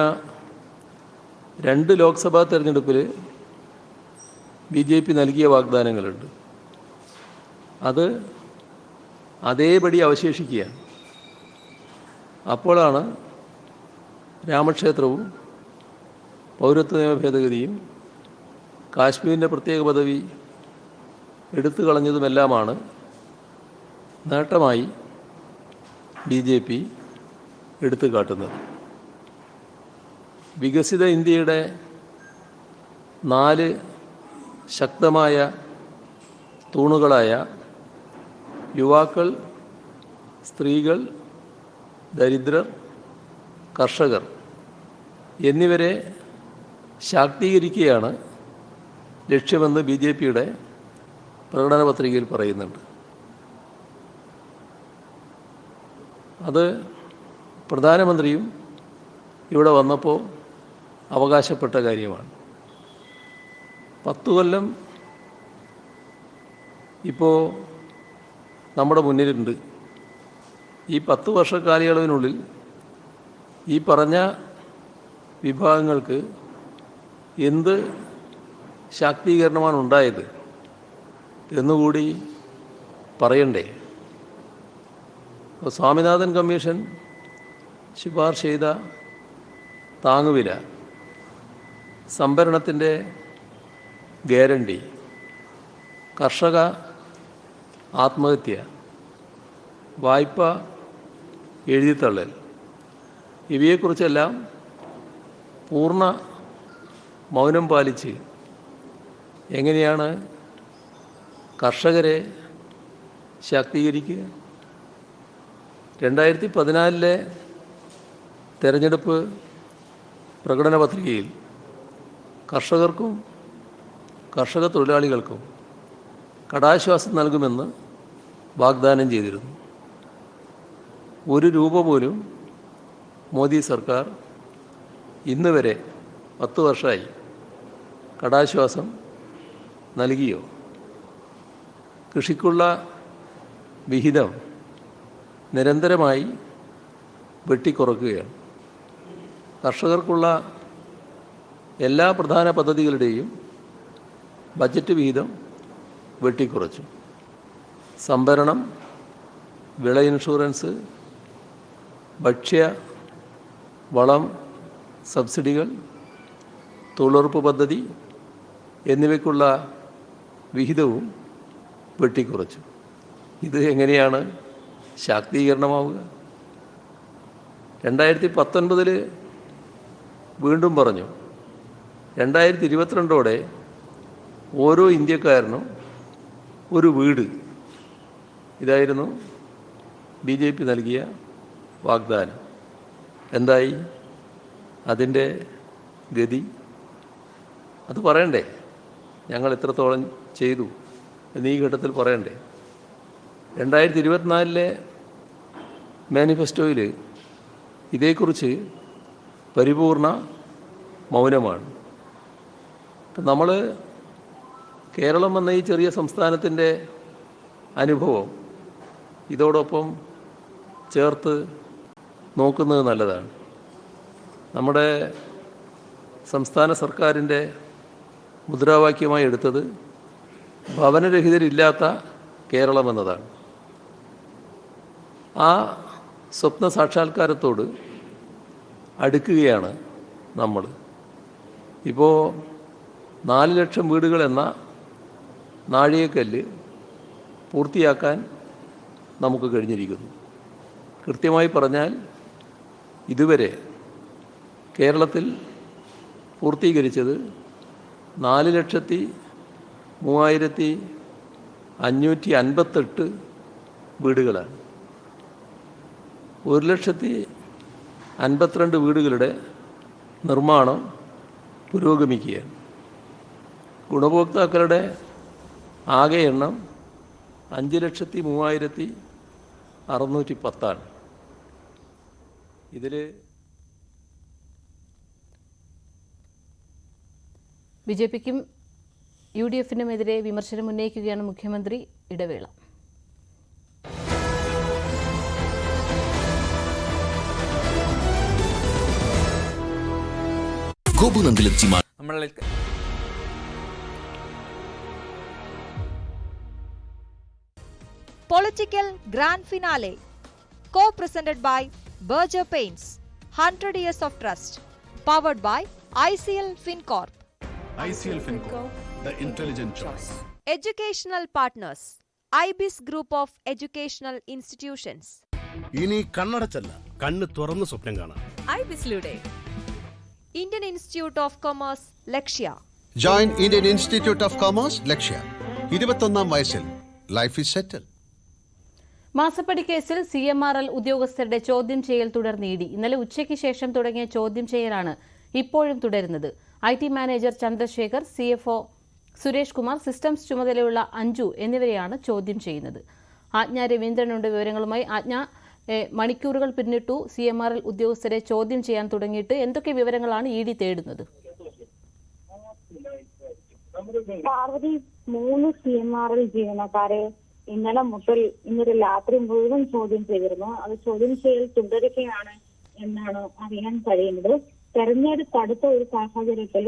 2 ലോക്സഭാ തെരഞ്ഞെടുപ്പിൽ BJP നൽകിയ വാഗ്ദാനങ്ങളുണ്ട്. അത് അതേപടി അവശേഷിക്കുകയാണ്. അപ്പോഴാണ് രാമക്ഷേത്രവും പൗരത്വ നിയമ ഭേദഗതിയും കാശ്മീരിൻ്റെ പ്രത്യേക പദവി എടുത്തു കളഞ്ഞതുമെല്ലാമാണ് നേട്ടമായി BJP എടുത്തു കാട്ടുന്നത്. വികസിത ഇന്ത്യയുടെ 4 ശക്തമായ തൂണുകളായ യുവാക്കൾ, സ്ത്രീകൾ, ദരിദ്രർ, കർഷകർ എന്നിവരെ ശാക്തീകരിക്കുകയാണ് ലക്ഷ്യമെന്ന് BJPയുടെ പ്രകടന പത്രികയിൽ പറയുന്നുണ്ട്. അത് പ്രധാനമന്ത്രിയും ഇവിടെ വന്നപ്പോൾ അവകാശപ്പെട്ട കാര്യമാണ്. 10 കൊല്ലം ഇപ്പോൾ നമ്മുടെ മുന്നിലുണ്ട്. ഈ 10 വർഷ കാലയളവിനുള്ളിൽ ഈ പറഞ്ഞ വിഭാഗങ്ങൾക്ക് എന്ത് ശാക്തീകരണമാണ് ഉണ്ടായത് എന്നുകൂടി പറയണ്ടേ? സ്വാമിനാഥൻ കമ്മീഷൻ ശുപാർശ ചെയ്ത താങ്ങുവില, സംഭരണത്തിൻ്റെ ഗ്യാരണ്ടി, കർഷക ആത്മഹത്യ, വായ്പ എഴുതിത്തള്ളൽ, ഇവയെക്കുറിച്ചെല്ലാം പൂർണ്ണ മൗനം പാലിച്ച് എങ്ങനെയാണ് കർഷകരെ ശാക്തീകരിക്കുക? 2014 തെരഞ്ഞെടുപ്പ് പ്രകടന പത്രികയിൽ കർഷകർക്കും കർഷക തൊഴിലാളികൾക്കും കടാശ്വാസം നൽകുമെന്ന് വാഗ്ദാനം ചെയ്തിരുന്നു. 1 രൂപ പോലും മോദി സർക്കാർ ഇന്ന് വരെ 10 വർഷമായി കടാശ്വാസം നൽകിയോ? കൃഷിക്കുള്ള വിഹിതം നിരന്തരമായി വെട്ടിക്കുറക്കുകയാണ്. കർഷകർക്കുള്ള എല്ലാ പ്രധാന പദ്ധതികളുടെയും ബജറ്റ് വിഹിതം വെട്ടിക്കുറച്ചു. സംഭരണം, വിള ഇൻഷുറൻസ്, ഭക്ഷ്യ വളം സബ്സിഡികൾ, തൊഴിലുറപ്പ് പദ്ധതി എന്നിവയ്ക്കുള്ള വിഹിതവും വെട്ടിക്കുറച്ചു. ഇത് എങ്ങനെയാണ് ശാക്തീകരണമാവുക? 2019 വീണ്ടും പറഞ്ഞു, 2022 ഓരോ ഇന്ത്യക്കാരനും ഒരു വീട്. ഇതായിരുന്നു BJP നൽകിയ വാഗ്ദാനം. എന്തായി അതിൻ്റെ ഗതി? അത് പറയണ്ടേ? ഞങ്ങൾ എത്രത്തോളം ചെയ്തു എന്ന് ഈ ഘട്ടത്തിൽ പറയണ്ടേ? 2024 മാനിഫെസ്റ്റോയിൽ ഇതേക്കുറിച്ച് പരിപൂർണ മൗനമാണ്. ഇപ്പം നമ്മൾ കേരളം എന്ന ഈ ചെറിയ സംസ്ഥാനത്തിൻ്റെ അനുഭവം ഇതോടൊപ്പം ചേർത്ത് നോക്കുന്നത് നല്ലതാണ്. നമ്മുടെ സംസ്ഥാന സർക്കാരിൻ്റെ മുദ്രാവാക്യമായി എടുത്തത് ഭവനരഹിതരില്ലാത്ത കേരളം എന്നതാണ്. ആ സ്വപ്ന സാക്ഷാത്കാരത്തോട് അടുക്കുകയാണ് നമ്മൾ. ഇപ്പോൾ 4 ലക്ഷം വീടുകൾ എന്ന നാഴികക്കല്ല് പൂർത്തിയാക്കാൻ നമുക്ക് കഴിഞ്ഞിരിക്കുന്നു. കൃത്യമായി പറഞ്ഞാൽ ഇതുവരെ കേരളത്തിൽ പൂർത്തീകരിച്ചത് 4,03,558 വീടുകളാണ്. 1,52,000 വീടുകളുടെ നിർമ്മാണം പുരോഗമിക്കുകയാണ്. ഗുണഭോക്താക്കളുടെ ആകെ എണ്ണം 5,03,610. ഇതിൽ BJPക്കും UDFനുമെതിരെ വിമർശനം ഉന്നയിക്കുകയാണ് മുഖ്യമന്ത്രി. ഇടവേള. Political Grand Finale, co-presented by Berger Paints, 100 years of trust, powered by ICL FinCorp. ICL FinCorp, the intelligent choice. Educational partners, IBIS Group of Educational Institutions. ഇനി കണ്ണടച്ചല്ല, കണ്ണ് തുറന്ന് സ്വപ്നം കാണാം. IBISലൂടെ Indian Institute of Commerce, Lakshya. Join Indian Institute of Commerce, Lakshya. 21ാം വയസ്സിൽ life is സെറ്റിൽ. മാസപ്പടി കേസിൽ CMRL ഉദ്യോഗസ്ഥരുടെ ചോദ്യം ചെയ്യൽ തുടർന്ന് ഇന്നലെ ഉച്ചയ്ക്ക് ശേഷം തുടങ്ങിയ ചോദ്യം ചെയ്യലാണ് ഇപ്പോഴും തുടരുന്നത്. IT manager Chandrasekhar, CFO Suresh Kumar, systems ചുമതലയുള്ള അഞ്ജു എന്നിവരെയാണ് ചോദ്യം ചെയ്യുന്നത്. ആജ്ഞ രവീന്ദ്രനുണ്ട് വിവരങ്ങളുമായി. ആജ്ഞ, മണിക്കൂറുകൾ പിന്നിട്ടു CMRL ഉദ്യോഗസ്ഥരെ ചോദ്യം ചെയ്യാൻ തുടങ്ങിയിട്ട്. എന്തൊക്കെ വിവരങ്ങളാണ് ED തേടുന്നത്? പാർവതി, 3 CMRL ജീവനക്കാരെ ഇന്നലെ മുതൽ ഇന്നൊരു രാത്രി മുഴുവൻ ചോദ്യം ചെയ്തിരുന്നു. അത് ചോദ്യം ചെയ്യൽ തുടരുകയാണ് എന്നാണ് അറിയാൻ കഴിയുന്നത്. തെരഞ്ഞെടുപ്പ് അടുത്ത ഒരു സാഹചര്യത്തിൽ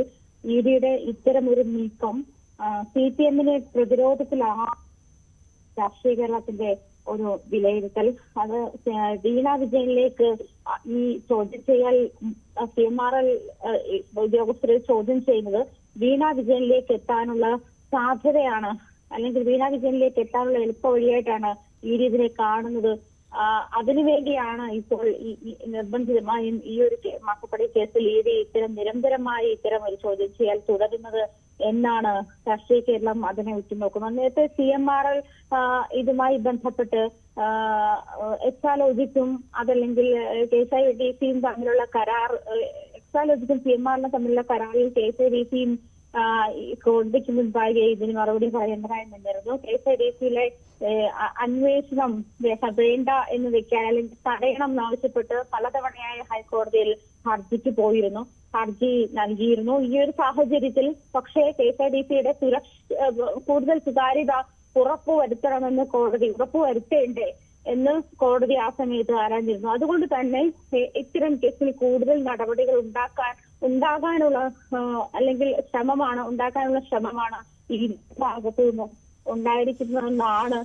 EDയുടെ ഇത്തരമൊരു നീക്കം CPMനെ പ്രതിരോധത്തിലാണ് രാഷ്ട്രീയ കേരളത്തിന്റെ ഒരു വിലയിരുത്തൽ. അത് വീണ വിജയനിലേക്ക് ഈ ചോദ്യം ചെയ്യൽ CMRL ഉദ്യോഗസ്ഥരെ ചോദ്യം ചെയ്യുന്നത് വീണ വിജയനിലേക്ക് എത്താനുള്ള സാധ്യതയാണ്, അല്ലെങ്കിൽ വീണ വിജയനിലേക്ക് എത്താനുള്ള എളുപ്പ വഴിയായിട്ടാണ് ED ഇതിനെ കാണുന്നത്. അതിനുവേണ്ടിയാണ് ഇപ്പോൾ നിർബന്ധിതമായും ഈ ഒരു മാസപ്പടി കേസിൽ ED നിരന്തരമായി ഇത്തരം ഒരു ചോദ്യം ചെയ്യൽ തുടരുന്നത് എന്നാണ് രാഷ്ട്രീയ കേരളം അതിനെ ഉറ്റുനോക്കുന്നത്. നേരത്തെ CMRL ഇതുമായി ബന്ധപ്പെട്ട് എക്സാലോജിക്കും അതല്ലെങ്കിൽ KSIDCയും തമ്മിലുള്ള കരാർ എക്സാലോജിക്കും CMR തമ്മിലുള്ള കരാറിൽ KSIDCയും കോടതിക്ക് മുൻപാകെ ഇതിന് മറുപടി പറയേണ്ടതായി നിന്നിരുന്നു. KSIDCയിലെ അന്വേഷണം വേണ്ട എന്ന് വെക്കാൻ അല്ലെങ്കിൽ തടയണം എന്നാവശ്യപ്പെട്ട് പലതവണയായി ഹൈക്കോടതിയിൽ ഹർജിക്ക് പോയിരുന്നു, ഹർജി നൽകിയിരുന്നു. ഈ ഒരു സാഹചര്യത്തിൽ പക്ഷേ KSIDCയുടെ കൂടുതൽ സുതാര്യത ഉറപ്പുവരുത്തണമെന്ന് കോടതി ഉറപ്പുവരുത്തേണ്ടേ എന്ന് കോടതി ആ സമയത്ത് ആരാഞ്ഞിരുന്നു. അതുകൊണ്ട് തന്നെ ഇത്തരം കേസിൽ കൂടുതൽ നടപടികൾ ഉണ്ടാകാനുള്ള അല്ലെങ്കിൽ ശ്രമമാണ് ഈ ഭാഗത്തു നിന്ന് ഉണ്ടായിരിക്കുന്നതെന്നാണ്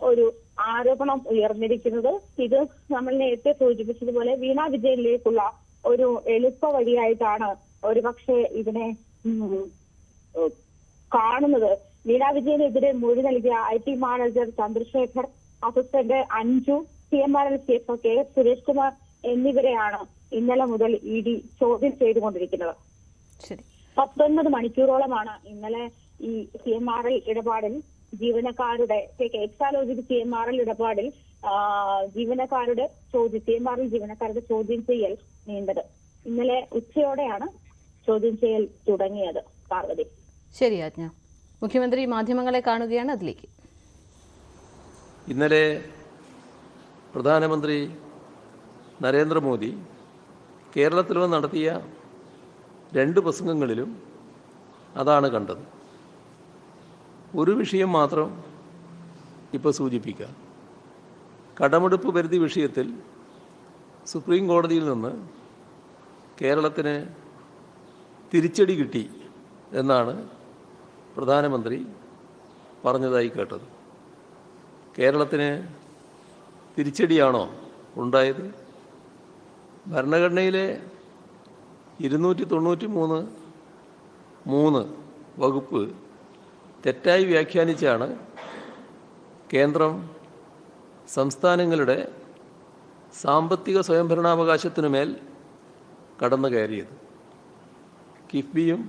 ഒരു ആരോപണം ഉയർന്നിരിക്കുന്നത്. ഇത് നമ്മൾ നേരത്തെ സൂചിപ്പിച്ചതുപോലെ വീണ വിജയനിലേക്കുള്ള ഒരു എളുപ്പ വഴിയായിട്ടാണ് ഒരുപക്ഷെ ഇതിനെ കാണുന്നത്. വീണ വിജയനെതിരെ മൊഴി നൽകിയ IT manager Chandrasekhar, assistant Anju, CMRL CFO KS Suresh Kumar എന്നിവരെയാണ് ഇന്നലെ മുതൽ ED ചോദ്യം ചെയ്തുകൊണ്ടിരിക്കുന്നത്. 19 മണിക്കൂറോളമാണ് ഇന്നലെ ഈ CMRL ഇടപാടിൽ ജീവനക്കാരുടെ എക്സാലോജിക് CMRL ഇടപാടിൽ ജീവനക്കാരുടെ ചോദ്യം ചെയ്യൽ നീണ്ടത്. ഇന്നലെ ഉച്ചയോടെയാണ് ചോദ്യം ചെയ്യൽ തുടങ്ങിയത്. പാർവതി. ശരി ആജ്ഞ. മുഖ്യമന്ത്രി മാധ്യമങ്ങളെ കാണുകയാണ്, അതിലേക്ക്. ഇന്നലെ പ്രധാനമന്ത്രി നരേന്ദ്രമോദി കേരളത്തിൽ വന്ന് നടത്തിയ 2 പ്രസംഗങ്ങളിലും അതാണ് കണ്ടത്. ഒരു വിഷയം മാത്രം ഇപ്പോൾ സൂചിപ്പിക്കാം. കടമെടുപ്പ് പരിധി വിഷയത്തിൽ സുപ്രീം കോടതിയിൽ നിന്ന് കേരളത്തിന് തിരിച്ചടി കിട്ടി എന്നാണ് പ്രധാനമന്ത്രി പറഞ്ഞതായി കേട്ടത്. കേരളത്തിന് തിരിച്ചടിയാണോ ഉണ്ടായത്? ഭരണഘടനയിലെ 293 വകുപ്പ് തെറ്റായി വ്യാഖ്യാനിച്ചാണ് കേന്ദ്രം സംസ്ഥാനങ്ങളുടെ സാമ്പത്തിക സ്വയംഭരണാവകാശത്തിനുമേൽ കടന്നു കയറിയത്. കിഫ്ബിയും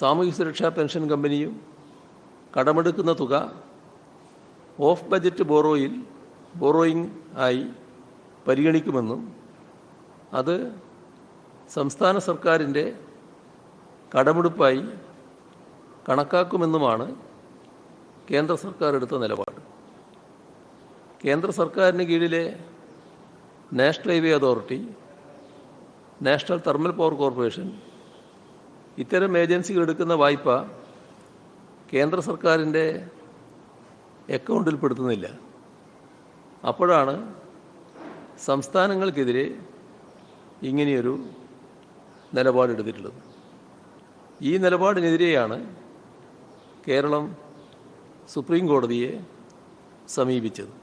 സാമൂഹ്യ സുരക്ഷാ പെൻഷൻ കമ്പനിയും കടമെടുക്കുന്ന തുക ഓഫ് ബജറ്റ് ബോറോയിങ് ആയി പരിഗണിക്കുമെന്നും അത് സംസ്ഥാന സർക്കാരിൻ്റെ കടമെടുപ്പായി കണക്കാക്കുമെന്നുമാണ് കേന്ദ്ര സർക്കാർ എടുത്ത നിലപാട്. കേന്ദ്ര സർക്കാരിന് കീഴിലെ national highway authority, national thermal power corporation ഇത്തരം ഏജൻസികൾ എടുക്കുന്ന വായ്പ കേന്ദ്ര സർക്കാരിൻ്റെ അക്കൗണ്ടിൽപ്പെടുത്തുന്നില്ല. അപ്പോഴാണ് സംസ്ഥാനങ്ങൾക്കെതിരെ ഇങ്ങനെയൊരു നിലപാടെടുത്തിട്ടുള്ളത്. ഈ നിലപാടിനെതിരെയാണ് കേരളം സുപ്രീം കോടതിയെ സമീപിച്ചത്.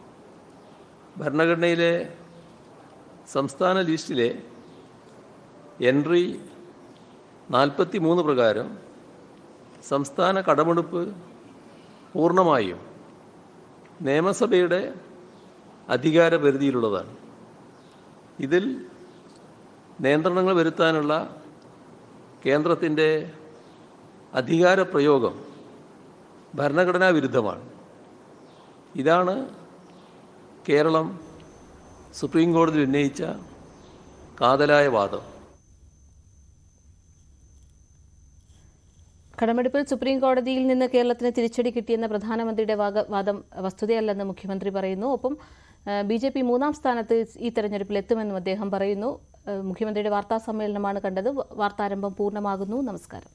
ഭരണഘടനയിലെ സംസ്ഥാന ലിസ്റ്റിലെ എൻട്രി 43 പ്രകാരം സംസ്ഥാന കടമെടുപ്പ് പൂർണ്ണമായും നിയമസഭയുടെ അധികാര പരിധിയിലുള്ളതാണ്. ഇതിൽ നിയന്ത്രണങ്ങൾ വരുത്താനുള്ള കേന്ദ്രത്തിൻ്റെ അധികാര പ്രയോഗം ഭരണഘടനാ വിരുദ്ധമാണ്. ഇതാണ് കേരളം സുപ്രീം കോടതിയിൽ ഉന്നയിച്ച കാതലായ വാദം. കടമെടുപ്പിൽ സുപ്രീം കോടതിയിൽ നിന്ന് കേരളത്തിന് തിരിച്ചടി കിട്ടിയെന്ന പ്രധാനമന്ത്രിയുടെ വാദം വസ്തുതയല്ലെന്ന് മുഖ്യമന്ത്രി പറയുന്നു. ഒപ്പം BJP 3-ാം സ്ഥാനത്ത് ഈ തെരഞ്ഞെടുപ്പിൽ എത്തുമെന്നും അദ്ദേഹം പറയുന്നു. മുഖ്യമന്ത്രിയുടെ വാർത്താ സമ്മേളനമാണ് കണ്ടത്. വാർത്താരംഭം പൂർണ്ണമാകുന്നു. നമസ്കാരം.